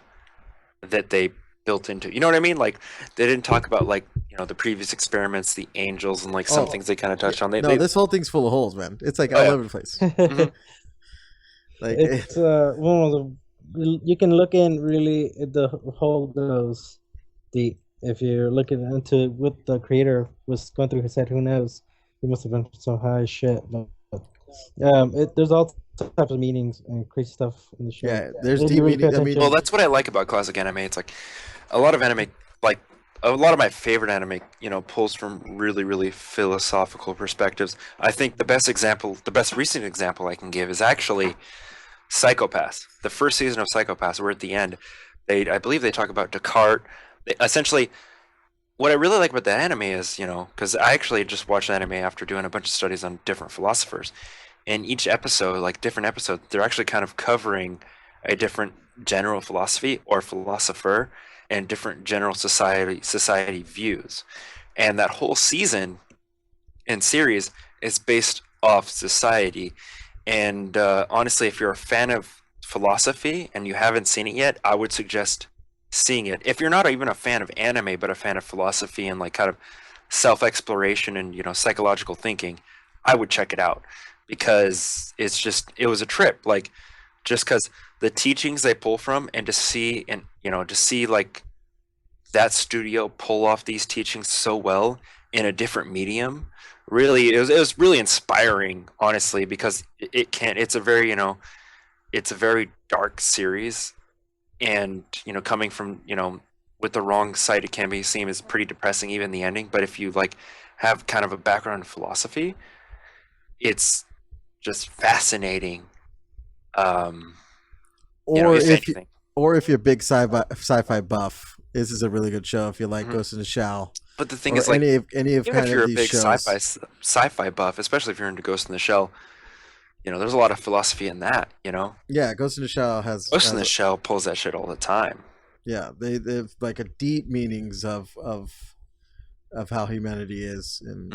that they built into. You know what I mean? Like they didn't talk about like the previous experiments, the angels, and like some Oh, things they kind of touched on. this whole thing's full of holes, man. It's like Oh, all yeah. over the place. Mhm. Like It's one of the you can look in really at the whole goes deep. If you're looking into what the creator was going through his head, who knows? He must have been some high shit. But there's all types of meanings and crazy stuff in the show. yeah, there's If you deep really pay meaning. I mean, attention. Well, that's what I like about classic anime. It's like a lot of anime, like a lot of my favorite anime, pulls from really, really philosophical perspectives. I think the best recent example I can give is actually Psychopaths. The first season of Psychopaths, we're at the end. I believe they talk about Descartes. Essentially, what I really like about that anime is, because I actually just watched anime after doing a bunch of studies on different philosophers. And each episode, like different episodes, they're actually kind of covering a different general philosophy or philosopher and different general society views. And that whole season and series is based off society. And honestly, if you're a fan of philosophy and you haven't seen it yet, I would suggest seeing it. If you're not even a fan of anime, but a fan of philosophy and like kind of self-exploration and psychological thinking, I would check it out because it was a trip. Like just because the teachings they pull from and to see like that studio pull off these teachings so well in a different medium. Really, it was really inspiring, honestly, because it's a very it's a very dark series, and coming from with the wrong side, it can be seen as pretty depressing, even the ending. But if you like have kind of a background in philosophy, it's just fascinating. Or if you're a big sci-fi buff, this is a really good show. If you like Ghost in the Shell, But the thing or is, like, any of even kind if you're of a these big shows. sci-fi buff, especially if you're into Ghost in the Shell, there's a lot of philosophy in that. Yeah, Ghost in the Shell has Ghost in the Shell pulls that shit all the time. Yeah, they have like a deep meanings of how humanity is and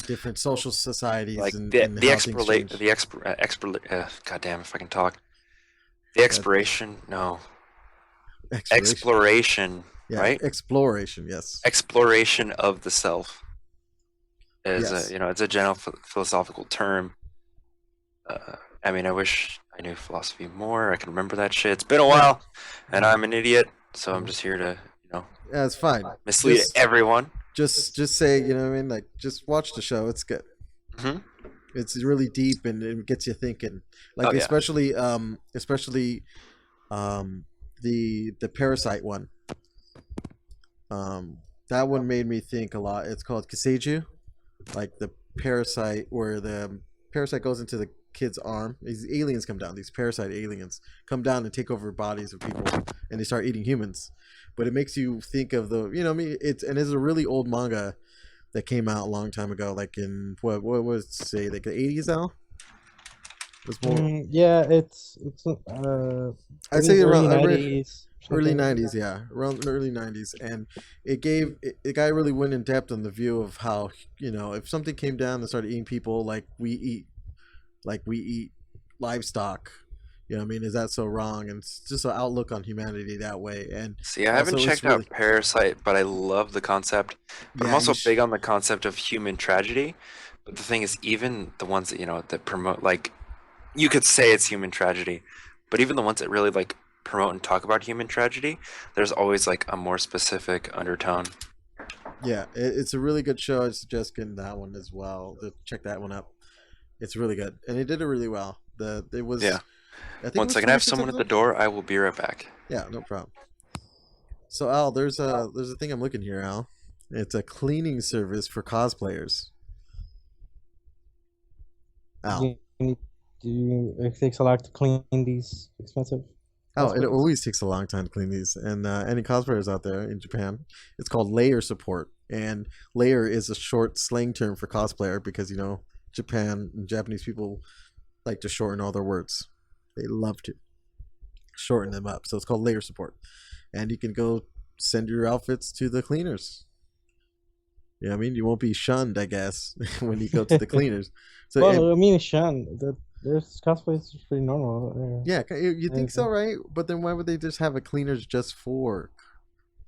different social societies Like and the how things change. goddamn if I can talk. The exploration, Yeah, right? exploration, yes. Exploration of the self is Yes. it's a general philosophical term. I mean, I wish I knew philosophy more. I can remember that shit. It's been a while, and I'm an idiot, so I'm just here to Yeah, it's fine. mislead everyone. Just say, what I mean? Like, just watch the show. It's good. Mhm. It's really deep and it gets you thinking. Like, Oh, yeah. especially the Parasite one. That one made me think a lot. It's called Kaseiju, like the parasite, where the parasite goes into kid's arm. These aliens come down. These parasite aliens come down and take over bodies of people, and they start eating humans. But it makes you think of the, I mean, it's a really old manga that came out a long time ago, like in what was it, say like the 80s now. It's more, Yeah, it's I I'd think say early around I read 90s. early something. 90s, yeah, around the early 90s, and the guy really went in depth on the view of how, if something came down and started eating people like we eat livestock, I mean, is that so wrong? And it's just an outlook on humanity that way. And See, I haven't also it's checked really, out Parasite, but I love the concept. But I'm yeah, also big on the concept of human tragedy. But the thing is, even the ones that that promote, like, you could say it's human tragedy, but even the ones that really like promote and talk about human tragedy, there's always like a more specific undertone. yeah, it's a really good show. I suggest getting that one as well. Check that one up. It's really good, and it did it really well. It was, Yeah. I think it One was second, I have 26 someone at the episodes. door. I will be right back. Yeah, no problem. So Al, there's a thing I'm looking here, Al. It's a cleaning service for cosplayers. Al. It takes a lot to clean these expensive Oh, it cosplays. always takes a long time to clean these. And any cosplayers out there in Japan, it's called layer support. And layer is a short slang term for cosplayer because, Japan and Japanese people like to shorten all their words. They love to shorten them up. So it's called layer support. And you can go send your outfits to the cleaners. I mean, you won't be shunned, I guess, when you go to the cleaners. So Well, I mean, Sean, there's cosplays is pretty normal. yeah, you think so, Mhm. right? But then why would they just have a cleaners just for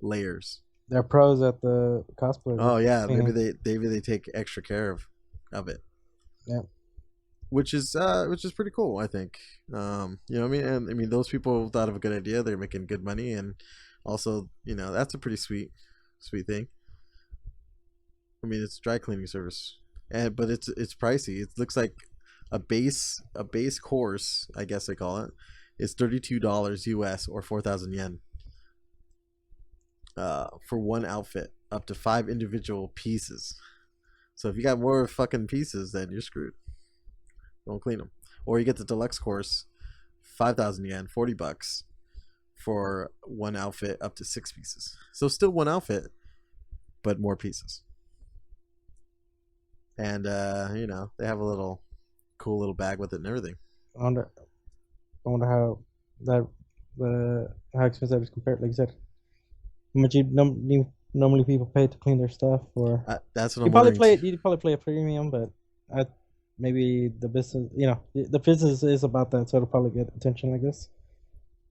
layers? They're pros at the cosplay. Oh yeah, maybe cleaning. they take extra care of it. Yeah. Which is pretty cool, I think. I mean, and I mean those people thought of a good idea. They're making good money, and also, that's a pretty sweet thing. I mean, it's a dry cleaning service, but it's pricey. It looks like a base course, I guess they call it, is $32 US or 4,000 yen. For one outfit, up to 5 individual pieces. So if you got more fucking pieces, then you're screwed. Don't clean them. Or you get the deluxe course, 5,000 yen, $40 for one outfit, up to 6 pieces. So still one outfit, but more pieces. And they have a little cool little bag with it and everything. I wonder how how expensive that is compared. Like you said, how much normally people pay to clean their stuff, or That's what I'm wondering. you probably play a premium, but maybe the business, the business is about that, so it'll probably get attention like this.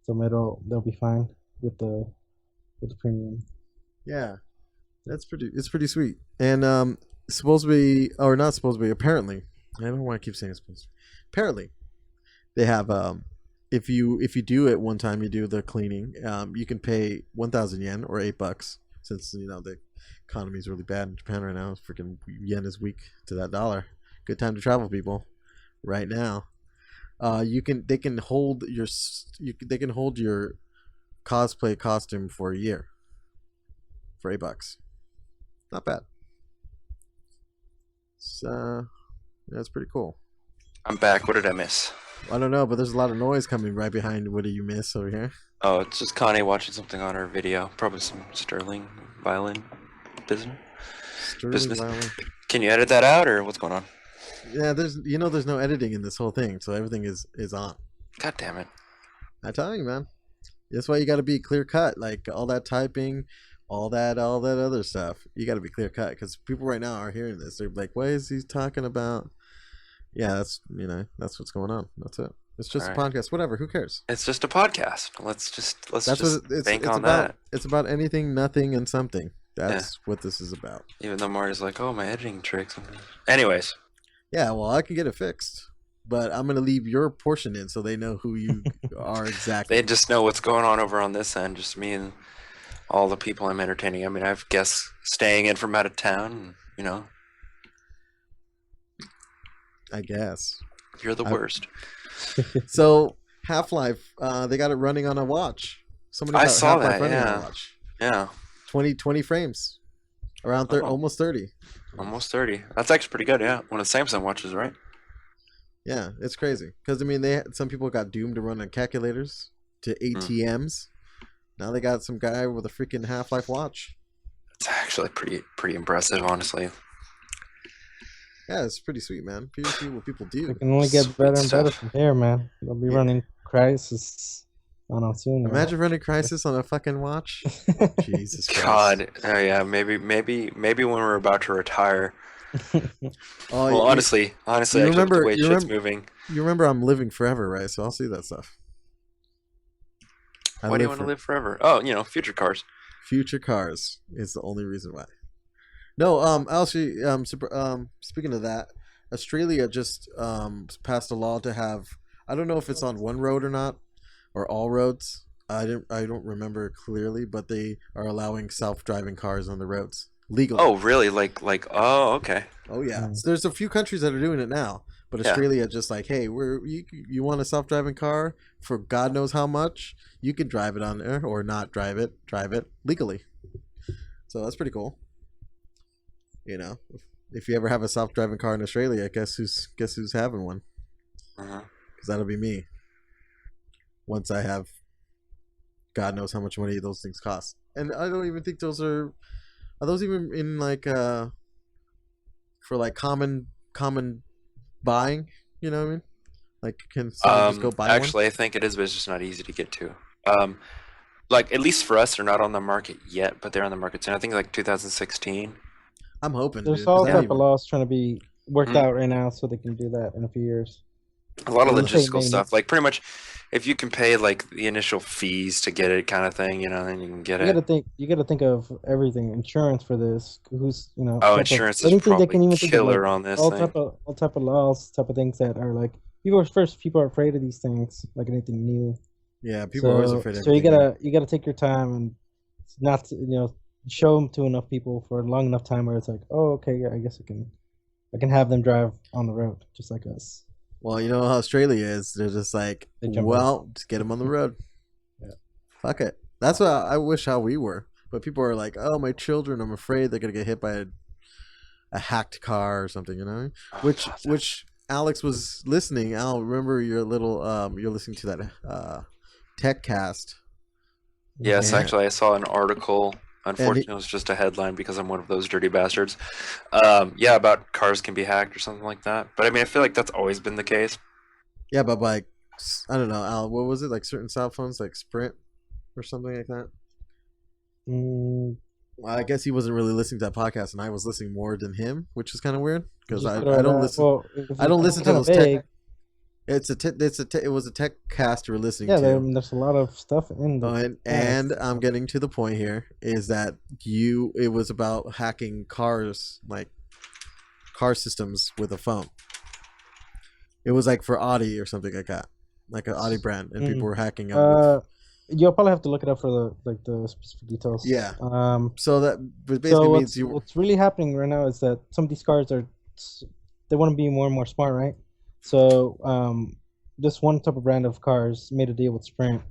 So they'll be fine with the premium. Yeah, it's pretty sweet. And supposed to be, or not supposed to be, apparently, I don't know why I keep saying it's supposed to be. Apparently, they have if you do it one time, you do the cleaning, you can pay 1,000 yen or $8, since the economy is really bad in Japan right now. Freaking yen is weak to that dollar. Good time to travel, people. Right now, they can hold your cosplay costume for a year for $8. Not bad. So that's pretty cool. I'm back. What did I miss? I don't know, but there's a lot of noise coming right behind. What do you miss over here? Oh, it's just Connie watching something on her video. Probably some Sterling violin business. Sterling violin. Can you edit that out, or what's going on? Yeah, there's no editing in this whole thing, so everything is on. God damn it! I tell you, man. That's why you got to be clear cut. Like all that typing, all that other stuff. You got to be clear cut because people right now are hearing this. They're like, "What is he talking about?" Yeah, that's what's going on. That's it. It's just a podcast. Whatever. Who cares? It's just a podcast. Let's just bank on about, that. It's about anything, nothing, and something. That's what this is about. Even though Marty's like, "Oh, my editing tricks." Anyways. Yeah, well, I can get it fixed, but I'm gonna leave your portion in so they know who you are exactly. They just know what's going on over on this end. Just me and all the people I'm entertaining. I mean, I have guests staying in from out of town. I guess You're the worst. So Half-Life, they got it running on a watch. I saw Half-Life that. running on a Yeah. watch. Yeah. 20 frames, around almost 30. Almost 30. That's actually pretty good. Yeah. One of the Samsung watches, right? Yeah, it's crazy because I mean, some people got doomed to run on calculators to ATMs. Now they got some guy with a freaking Half-Life watch. It's actually pretty impressive, honestly. Yeah, it's pretty sweet, man. PvP, what people do. It can only get Sweet better and better stuff. from here, man. They'll be running Crisis on soon. Imagine running Crisis on a fucking watch. Jesus Christ. God, yeah, maybe when we're about to retire. Oh, Well, honestly, I feel like the way shit's moving. You remember I'm living forever, right? So I'll see that stuff. Why do you want to live forever? Oh, future cars. Future cars is the only reason why. No, actually, speaking of that, Australia just passed a law to have. I don't know if it's on one road or not, or all roads. I don't remember clearly, but they are allowing self-driving cars on the roads legally. Oh, really? Oh, okay. Oh yeah. So there's a few countries that are doing it now, but Australia just like, hey, you want a self-driving car for God knows how much, you can drive it on there or not drive it legally. So that's pretty cool. If you ever have a self-driving car in Australia, guess who's having one? Because that'll be me. Once I have, God knows how much money those things cost, and I don't even think those are those even in like for like common buying. You know what I mean? Like, can someone just go buy actually, one? I think it is, but it's just not easy to get to. Like at least for us, they're not on the market yet, but they're on the market soon. I think like 2016. I'm hoping. There's Dude, all 'cause I type don't of even- laws trying to be worked out right now, so they can do that in a few years. A lot of Let's say logistical maybe- stuff, like pretty much, if you can pay like the initial fees to get it, kind of thing, then you can get You it. gotta think of everything. Insurance for this. Who's Oh, type of- insurance is anything they probably can even think of, killer like, on this all thing. type of laws, type of things that are like people are afraid of these things, like anything new. Yeah, people are always afraid of So you everything. you gotta take your time and not show them to enough people for a long enough time where it's like, oh, okay, yeah, I guess I can have them drive on the road just like us. Well, you know how Australia is. They're just like, They jump just get them on the road. Yeah. Fuck it. That's what I wish how we were. But people are like, oh, my children, I'm afraid they're gonna get hit by a hacked car or something, Oh, Which Alex was listening. Al, remember your little you're listening to that tech cast. Yes, Yeah. actually, I saw an article. Unfortunately, it was just a headline because I'm one of those dirty bastards. Yeah, about cars can be hacked or something like that. But I mean, I feel like that's always been the case. Yeah, but like, I don't know, Al, what was it? Like certain cell phones, like Sprint or something like that? Mm, Well, I guess he wasn't really listening to that podcast, and I was listening more than him, which is kind of weird because just I throw it don't out. listen. Well, I don't listen to kinda those tech. vague. It was a tech cast we were listening Yeah, to. there's a lot of stuff in there. And I'm getting to the point here is that it was about hacking cars, like car systems with a phone. It was like for Audi or something like that, like an Audi brand, and people were hacking them. You'll probably have to look it up for the specific details. Yeah. So that basically means what's really happening right now is that some of these cars they want to be more and more smart, right? So this one type of brand of cars made a deal with Sprint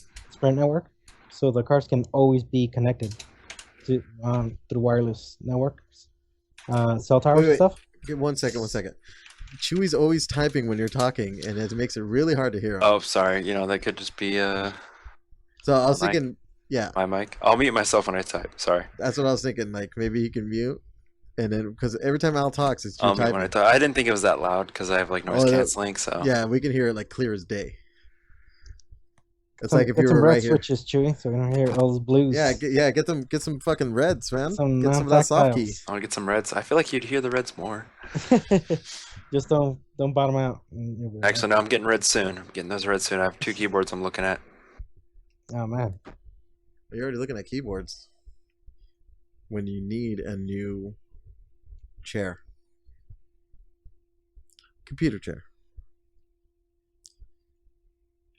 network, so the cars can always be connected to through wireless networks, cell towers and stuff. One second. Chewy's always typing when you're talking, and it makes it really hard to hear him. Oh, sorry. That could just be So I was thinking, yeah, my mic. I'll mute myself when I type. Sorry. That's what I was thinking. Like maybe he can mute, and then because every time Al talks, it's you I'll mute typing. when I type. I didn't think it was that loud because I have like noise canceling. So yeah, we can hear it like clear as day. It's Some, like if get you some were red right here. switches, Chewy, so we don't hear all those blues. Yeah, get some fucking reds, man. Some Get some of that soft key. non-tactiles. I want to get some reds. I feel like you'd hear the reds more. Just don't bottom out. Actually, no, I'm getting reds soon. I'm getting those reds soon. I have 2 keyboards I'm looking at. Oh man. You're already looking at keyboards when you need a new chair, computer chair.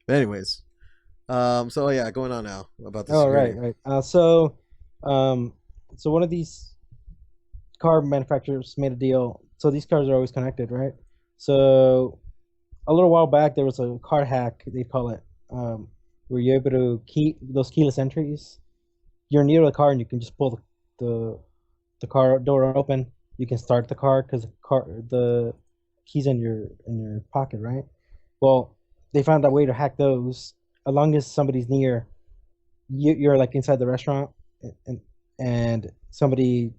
But anyways, so yeah, going on now about this. Oh right. So one of these car manufacturers made a deal. So these cars are always connected, right? So a little while back there was a car hack, they call it, where you're able to those keyless entries. You're near the car and you can just pull the car door open. You can start the car because the keys in your pocket, right? Well, they found a way to hack those as long as somebody's near you're like inside the restaurant and somebody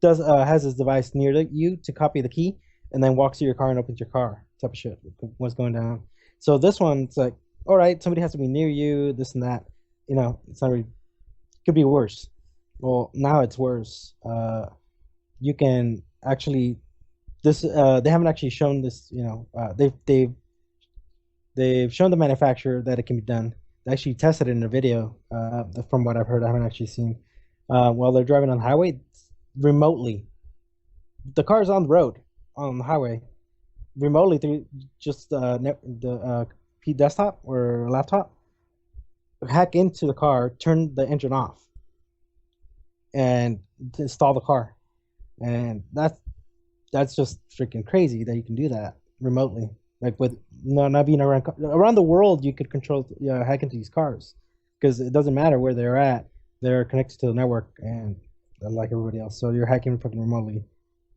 does has this device near you to copy the key and then walks to your car and opens your car type of shit. What's going down? So this one's like, all right, somebody has to be near you, this and that. It's not really, could be worse. Well, now it's worse. You can actually this they haven't actually shown this. They've shown the manufacturer that it can be done. They actually tested it in a video. From what I've heard, I haven't actually seen. While they're driving on the highway remotely, the car's on the road on the highway remotely through just the desktop or laptop. Hack into the car, turn the engine off, and install the car. And that's just freaking crazy that you can do that remotely. Like with not being around the world, you could control hack into these cars because it doesn't matter where they're at. They're connected to the network and like everybody else. So you're hacking fucking remotely.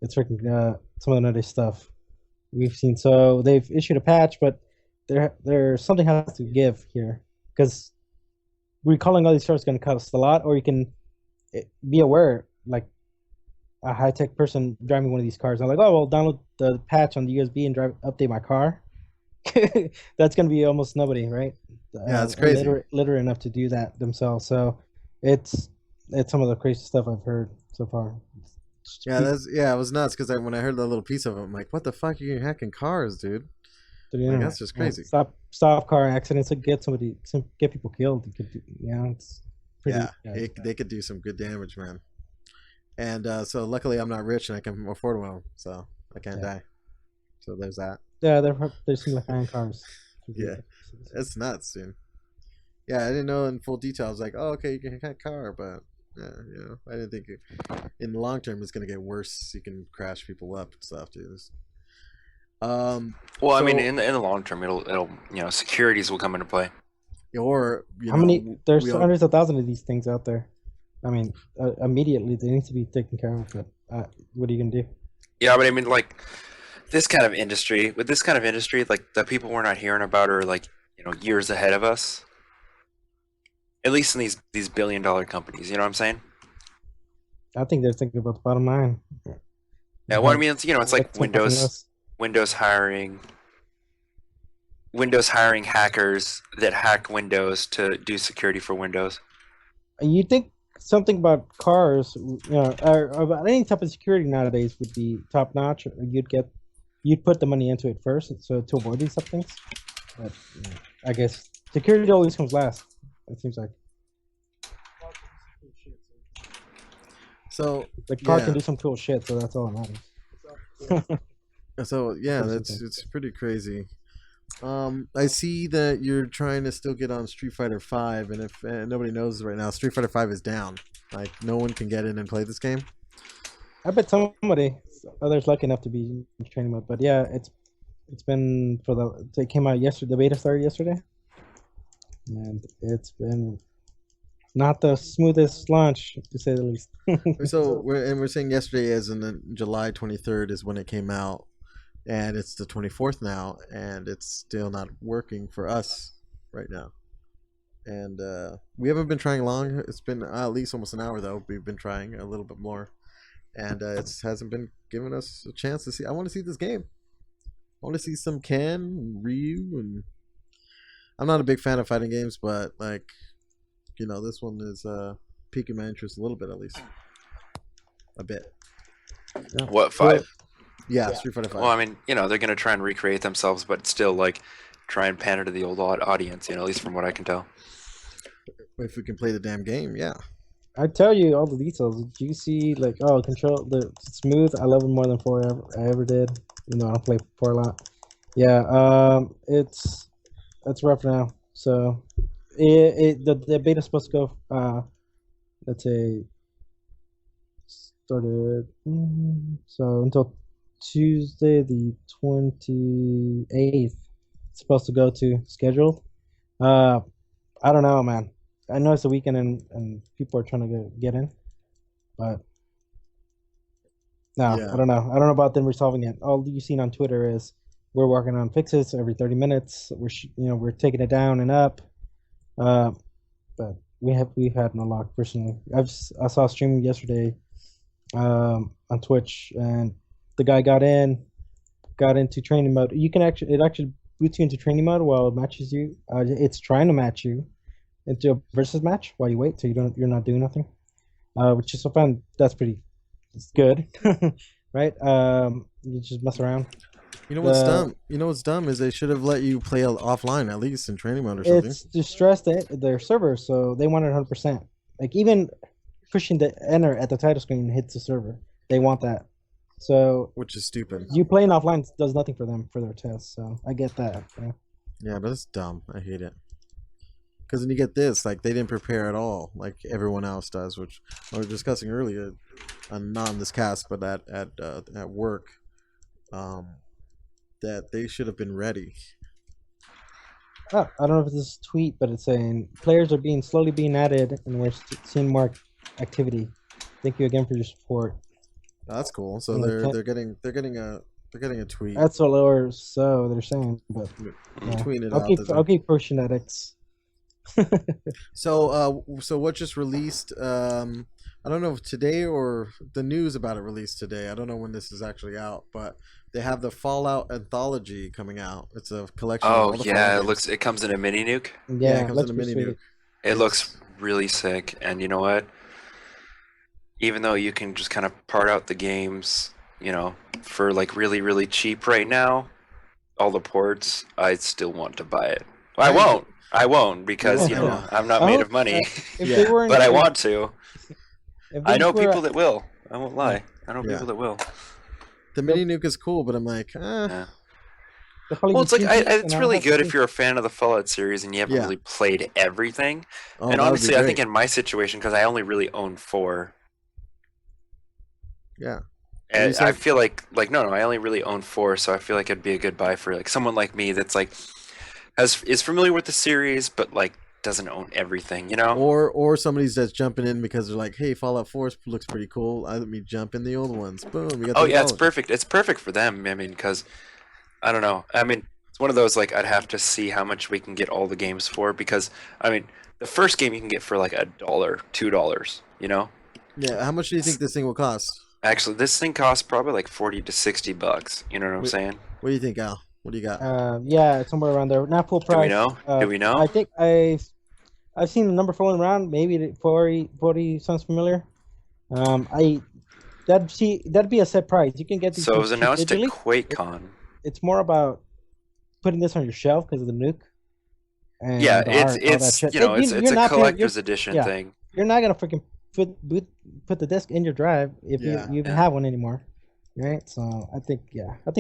It's freaking some of the nutty stuff we've seen. So they've issued a patch, but there's something has to give here because recalling all these stores is going to cost a lot. Or you can be aware, like a high-tech person driving one of these cars. I'm like, oh, well, download the patch on the USB and update my car. That's going to be almost nobody, right? Yeah, that's crazy. Literate enough to do that themselves. So it's some of the crazy stuff I've heard so far. Yeah, it was nuts because when I heard that little piece of it, I'm like, what the fuck are you hacking cars, dude? Like, that's just crazy. Stop car accidents and get people killed. It's pretty. They could do some good damage, man. And so luckily I'm not rich and I can afford one, so I can't die. So there's that. Yeah, they're similar kind of cars. Yeah, it's nuts, dude. Yeah, I didn't know in full detail. I was like, oh, okay, you can hack a car, but I didn't think in the long term it's gonna get worse. You can crash people up and stuff, dude. Well, I mean, in the long term, it'll securities will come into play. Or there's hundreds of thousands of these things out there. I mean, immediately they need to be taken care of. But what are you gonna do? Yeah, but I mean, like with this kind of industry, like the people we're not hearing about are like years ahead of us. At least in these billion-dollar companies, you know what I'm saying? I think they're thinking about the bottom line. Yeah, what I mean, it's like Windows hiring hackers that hack Windows to do security for Windows. You think something about cars, or about any type of security nowadays would be top notch? You'd put the money into it first, so to avoid these type of things. But I guess security always comes last. It seems like. So the car can do some cool shit, so that's all that matters. So yeah, it's pretty crazy. I see that you're trying to still get on Street Fighter V, and if nobody knows right now, Street Fighter V is down. Like no one can get in and play this game. I bet others lucky enough to be in training mode, but yeah, it's been it came out yesterday. The beta started yesterday, and it's been not the smoothest launch to say the least. So we're saying yesterday, as in July 23rd, is when it came out. And it's the 24th now, and it's still not working for us right now. And we haven't been trying long. It's been at least almost an hour, though. We've been trying a little bit more. And it hasn't been giving us a chance to see. I want to see this game. I want to see some Ken and Ryu. And I'm not a big fan of fighting games, but, like, this one is piquing my interest a little bit, at least. A bit. Yeah. What, 5? Yeah, Street Fighter V. Well, I mean, they're going to try and recreate themselves, but still, like, try and pander to the old audience, at least from what I can tell. If we can play the damn game, yeah. I tell you all the details. Do you see, like, control, the smooth, I love it more than 4 I ever did. I don't play 4 a lot. Yeah, it's rough now. So, the beta's supposed to go, let's say, started, so until Tuesday the 28th it's supposed to go to scheduled. I don't know, man. I know it's the weekend and people are trying to get in, but No, Yeah. I don't know. I don't know about them resolving it. All you've seen on Twitter is we're working on fixes every 30 minutes. We're taking it down and up. Uh, but we've had no luck personally. I saw a stream yesterday on Twitch, and the guy got into training mode. It actually boots you into training mode while it matches you. It's trying to match you into a versus match while you wait, so you're not doing nothing. Which is I found that's pretty it's good, right? You just mess around. You know what's The dumb? You know what's dumb is they should have let you play offline at least in training mode or something. It's distressed their server, so they want it 100%. Like even pushing the enter at the title screen hits the server. They want that. So Which is stupid. you playing offline does nothing for them for their tests. So I get that. Yeah. Yeah, but it's dumb. I hate it. Because then you get this, like they didn't prepare at all, like everyone else does, which I was discussing earlier, not on this cast, but at work, that they should have been ready. Oh, I don't know if it's this tweet, but it's saying players are slowly being added, and we're seeing more activity. Thank you again for your support. That's cool. So Yeah, they're getting a tweet. That's what or so they're saying, but yeah. Tweeting it I'll out. I'll keep pushing that X. So what just released? I don't know if today or the news about it released today. I don't know when this is actually out, but they have the Fallout anthology coming out. It's a collection. Of Oh all the yeah, Fallout it games. looks. It comes in a mini nuke. Yeah, it comes looks in a mini pretty nuke. sweet. It looks really sick, and you know what? Even though you can just kind of part out the games, for like really, really cheap right now, all the ports, I still want to buy it. Well, I won't because You won't, I know. I'm not I made hope, of money, if Yeah, they weren't, but I want to. if I these know were- people that will. I won't lie. I know Yeah. people that will. The mini nuke is cool, but I'm like, Yeah. they'll probably Well, be it's like cheap, it's and I'll really have to good see. if you're a fan of the Fallout series and you haven't Yeah. really played everything. oh, And that would be honestly, I think great. in my situation, because I only really own 4, Yeah. and you said- I feel like no, I only really own 4, so I feel like it'd be a good buy for like someone like me that's like is familiar with the series, but like doesn't own everything, Or somebody's that's jumping in because they're like, hey, Fallout 4 looks pretty cool. Let me jump in the old ones. Boom. We got Oh the yeah, it's anthology. perfect. It's perfect for them. I mean, because I don't know. I mean, it's one of those like I'd have to see how much we can get all the games for because I mean, the first game you can get for like $1, $2, Yeah. How much do you think this thing will cost? Actually, this thing costs probably like $40 to $60. You know what I'm Wait. saying? What do you think, Al? What do you got? Yeah, it's somewhere around there. Not full Do we price. know? Do we know? I think I've seen the number floating around. Maybe the 40 sounds familiar. That'd be a set price. You can get these So it things was cheap announced at digitally. QuakeCon. It's more about putting this on your shelf because of the nuke. And Yeah, the art, all that it's shit. it's You're a not paying- collector's edition yeah. thing. You're not gonna freaking put the disc in your drive if Yeah. you even Yeah. have one anymore, right? So I think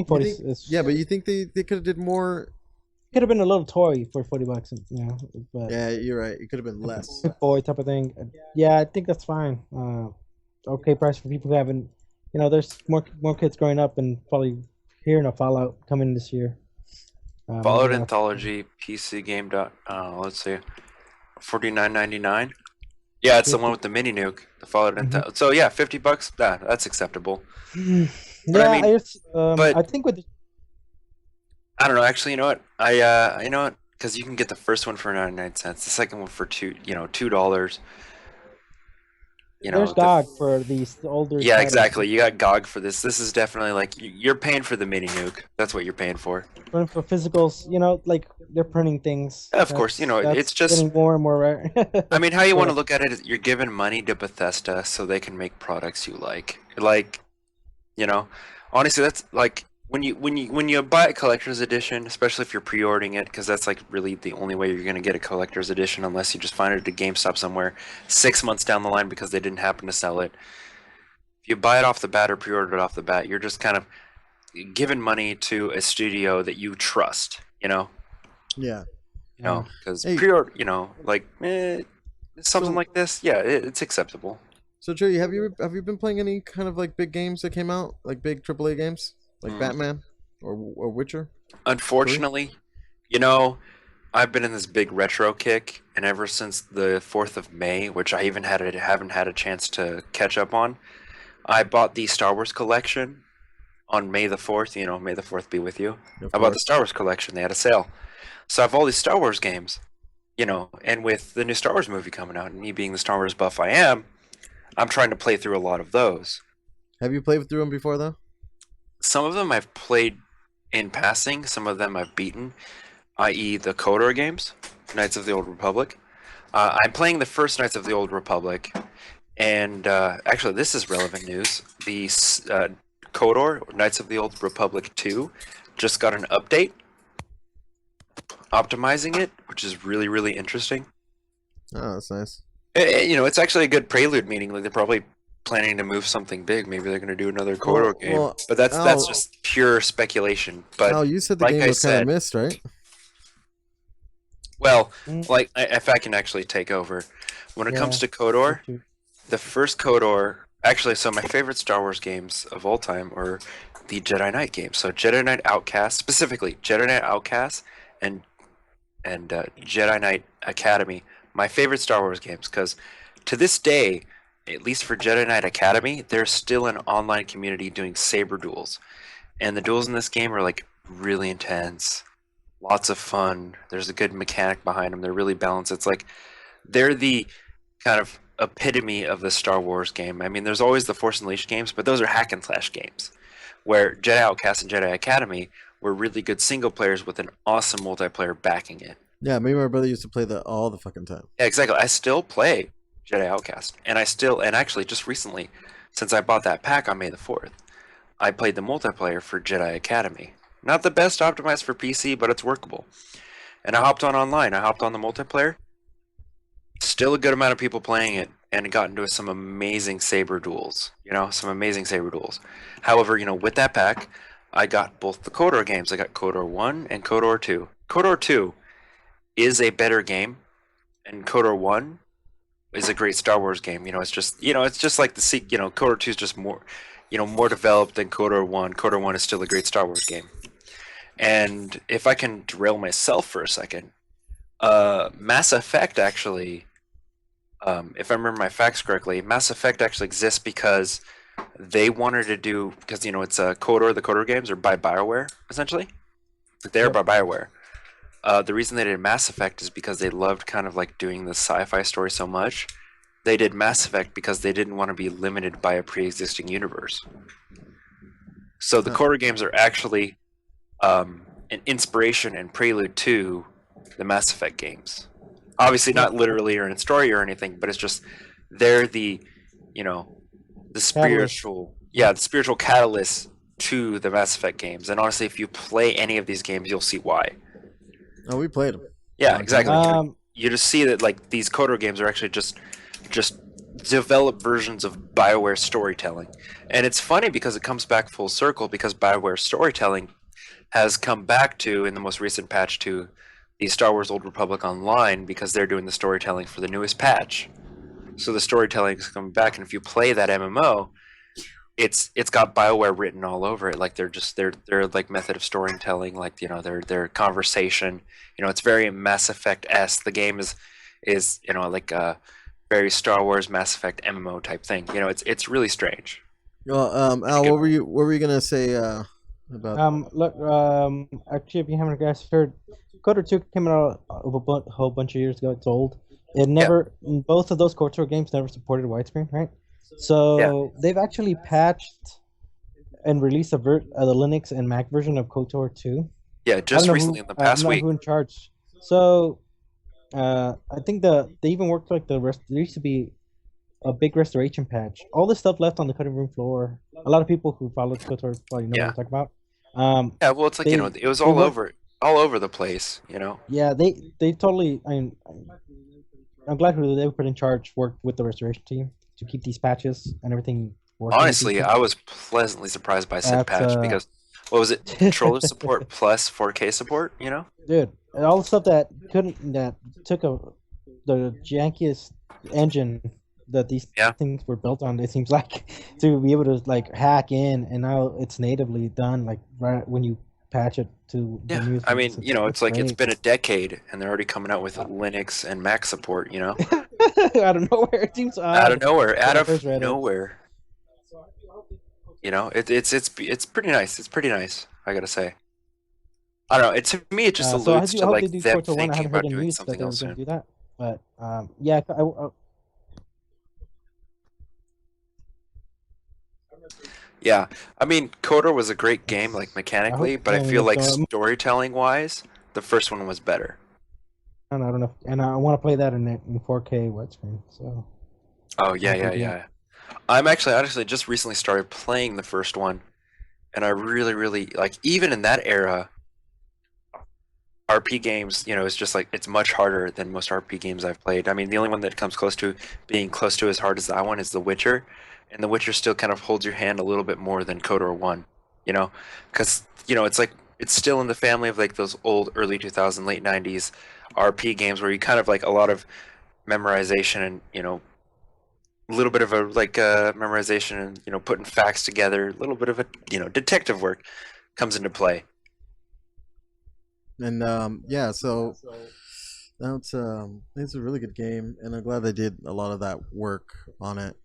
40 think- is Yeah, but you think they could have did more? could have been a little toy for $40, but Yeah, you're right. It could have been less. big boy type of thing. Yeah, I think that's fine. Okay price for people who haven't. There's more kids growing up and probably hearing of Fallout coming this year. Fallout maybe Anthology PC game. Let's see, $49.99. Yeah, it's the one with the mini nuke. The Fallout Anthology. So yeah, $50. That's acceptable. Yeah, But I mean, but- I think with I don't know. Actually, you know what? You know what? Because you can get the first one for 99 cents, the second one for $2. there's GOG for these older. Yeah, titles. exactly. You got GOG for this. This is definitely like you're paying for the mini nuke. That's what you're paying for. For physicals, like they're printing things. Of course, That's it's just. getting more and more rare. I mean, how you want to Yeah. look at it is you're giving money to Bethesda so they can make products you like. Like, honestly, that's like when you buy a collector's edition, especially if you're pre-ordering it, because that's like really the only way you're gonna get a collector's edition, unless you just find it at a GameStop somewhere 6 months down the line because they didn't happen to sell it. If you buy it off the bat or pre-order it off the bat, you're just kind of giving money to a studio that you trust. Yeah. Because Hey. pre-order, something So- like this, yeah, it's acceptable. So, Trey, have you been playing any kind of like big games that came out, like big AAA games, like Batman or Witcher? Unfortunately, I've been in this big retro kick, and ever since the 4th of May, which I even haven't had a chance to catch up on, I bought the Star Wars collection on May the 4th. You know, May the 4th be with you. Of I bought the course. Star Wars collection. They had a sale. So I have all these Star Wars games, you know, and with the new Star Wars movie coming out, and me being the Star Wars buff I am, I'm trying to play through a lot of those. Have you played through them before though? Some of them I've played in passing, some of them I've beaten, i.e., the KOTOR games, Knights of the Old Republic. I'm playing the first Knights of the Old Republic, and actually, this is relevant news. The KOTOR, Knights of the Old Republic 2, just got an update optimizing it, which is really, really interesting. Oh, that's nice. You know, it's actually a good prelude meeting. Like they're probably planning to move something big. Maybe they're going to do another KOTOR game. well, But that's Al- just pure speculation. But you said the like game I was kind of said, missed, right? well, Mm. like if I can actually take over, when it comes Yeah. to KOTOR, the first KOTOR, actually, so my favorite Star Wars games of all time are the Jedi Knight games. So Jedi Knight Outcast, specifically Jedi Knight Outcast and Jedi Knight Academy, my favorite Star Wars games, because to this day, at least for Jedi Knight Academy, there's still an online community doing saber duels, and the duels in this game are like really intense, lots of fun. There's a good mechanic behind them. They're really balanced. It's like they're the kind of epitome of the Star Wars game. I mean, there's always the Force Unleashed games, but those are hack and slash games, where Jedi Outcast and Jedi Academy were really good single players with an awesome multiplayer backing it. Yeah, me and my brother used to play that all the fucking time. Yeah, exactly. I still play Jedi Outcast, and actually just recently, since I bought that pack on May the 4th, I played the multiplayer for Jedi Academy. Not the best optimized for PC, but it's workable. And I hopped on online. I hopped on the multiplayer. Still a good amount of people playing it, and it got into some amazing saber duels. You know, some amazing saber duels. However, you know, with that pack, I got both the KOTOR games. I got KOTOR 1 and KOTOR 2. KOTOR 2 is a better game, and KOTOR 1 is a great Star Wars game. You know, it's just like KOTOR 2 is just more, more developed than KOTOR 1. KOTOR 1 is still a great Star Wars game. And if I can derail myself for a second, Mass Effect actually, if I remember my facts correctly, Mass Effect actually exists because they wanted to do, because it's KOTOR, the KOTOR games are by BioWare essentially. They're by BioWare. The reason they did Mass Effect is because they loved kind of like doing the sci-fi story so much. They did Mass Effect because they didn't want to be limited by a pre-existing universe. So the KOTOR games are actually an inspiration and prelude to the Mass Effect games. Obviously not literally or in story or anything, but it's just they're the spiritual catalyst to the Mass Effect games. And honestly, if you play any of these games, you'll see why. Oh, we played them. Yeah, exactly. Um, You just see that like these KOTOR games are actually just developed versions of BioWare storytelling. And it's funny because it comes back full circle because BioWare storytelling has come back to, in the most recent patch, to the Star Wars Old Republic Online because they're doing the storytelling for the newest patch. So the storytelling is coming back, and if you play that MMO, it's got BioWare written all over it. Like their like method of storytelling, like their conversation. It's very Mass Effect-esque. The game is like a very Star Wars Mass Effect MMO type thing. It's really strange. Well, Al, what were you gonna say about? Look, actually, if you haven't guys heard, KOTOR 2 came out a whole bunch of years ago. It's old. It never, both of those KOTOR games never supported widescreen, right? So they've actually patched and released the Linux and Mac version of KOTOR 2. Yeah, just recently in the past week. Who in charge. So, I think they even worked like there used to be a big restoration patch. All this stuff left on the cutting room floor. A lot of people who followed KOTOR probably know what I'm talking about. Yeah, well, it's like it was all over the place. Yeah, they totally. I'm glad who they put in charge worked with the restoration team to keep these patches and everything working. Honestly, I was pleasantly surprised by said patch because what was it? Controller support plus 4K support. Dude, and all the stuff that took the jankiest engine that these things were built on. It seems like to be able to like hack in, and now it's natively done. Like right when you patch it to the new. I mean, it's like it's been a decade, and they're already coming out with Linux and Mac support. Out of nowhere, it seems odd. Out of nowhere. You know, it's pretty nice. It's pretty nice. I gotta say. I don't know. To me, it just So alludes I to hope they like do them Forza 1. I thinking haven't heard about any doing news that something they were else going to soon. do that. But yeah, Yeah, I mean, KOTOR was a great game, like I hope. mechanically, but I I mean, feel if like storytelling wise, the first one was better. I don't know, and I want to play that in 4K widescreen. So Oh I yeah, hope they yeah, do. yeah. I'm actually just recently started playing the first one, and I really, really like. Even in that era, RP games, you know, it's just like it's much harder than most RP games I've played. I mean, the only one that comes close to being close to as hard as that one is The Witcher, and The Witcher still kind of holds your hand a little bit more than KOTOR 1, you know, because you know it's like it's still in the family of like those old early 2000 late 90s RP games where you kind of like a lot of memorization and you know a little bit of a like memorization and you know putting facts together, a little bit of a you know detective work comes into play. And yeah, so it's a really good game, and I'm glad they did a lot of that work on it.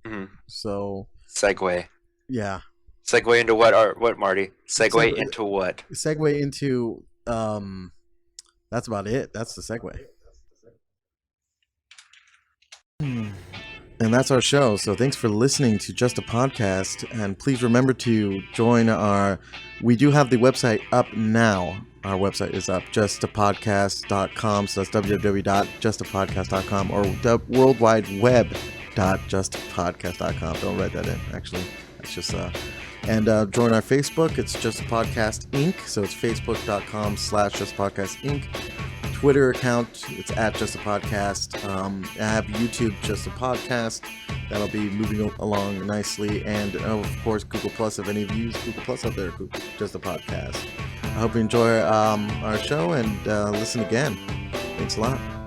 Hmm. So Segue. yeah, Segue into what? Or what, Marty? Segue segue, into what? segue into that's about it. That's the segue. And that's our show. So thanks for listening to Just a Podcast. And please remember to join our. We do have the website up now. Our website is up, justapodcast.com. So that's www.justapodcast.com or worldwideweb.justapodcast.com. Don't write that in, actually. That's just. And join our Facebook. It's Just a Podcast Inc. So it's facebook.com/justapodcast Inc. Twitter account, it's at Just a Podcast. I have YouTube, Just a Podcast. That'll be moving along nicely. And of course, Google Plus. If any of you use Google Plus out there, Just a Podcast. I hope you enjoy our show and listen again. Thanks a lot.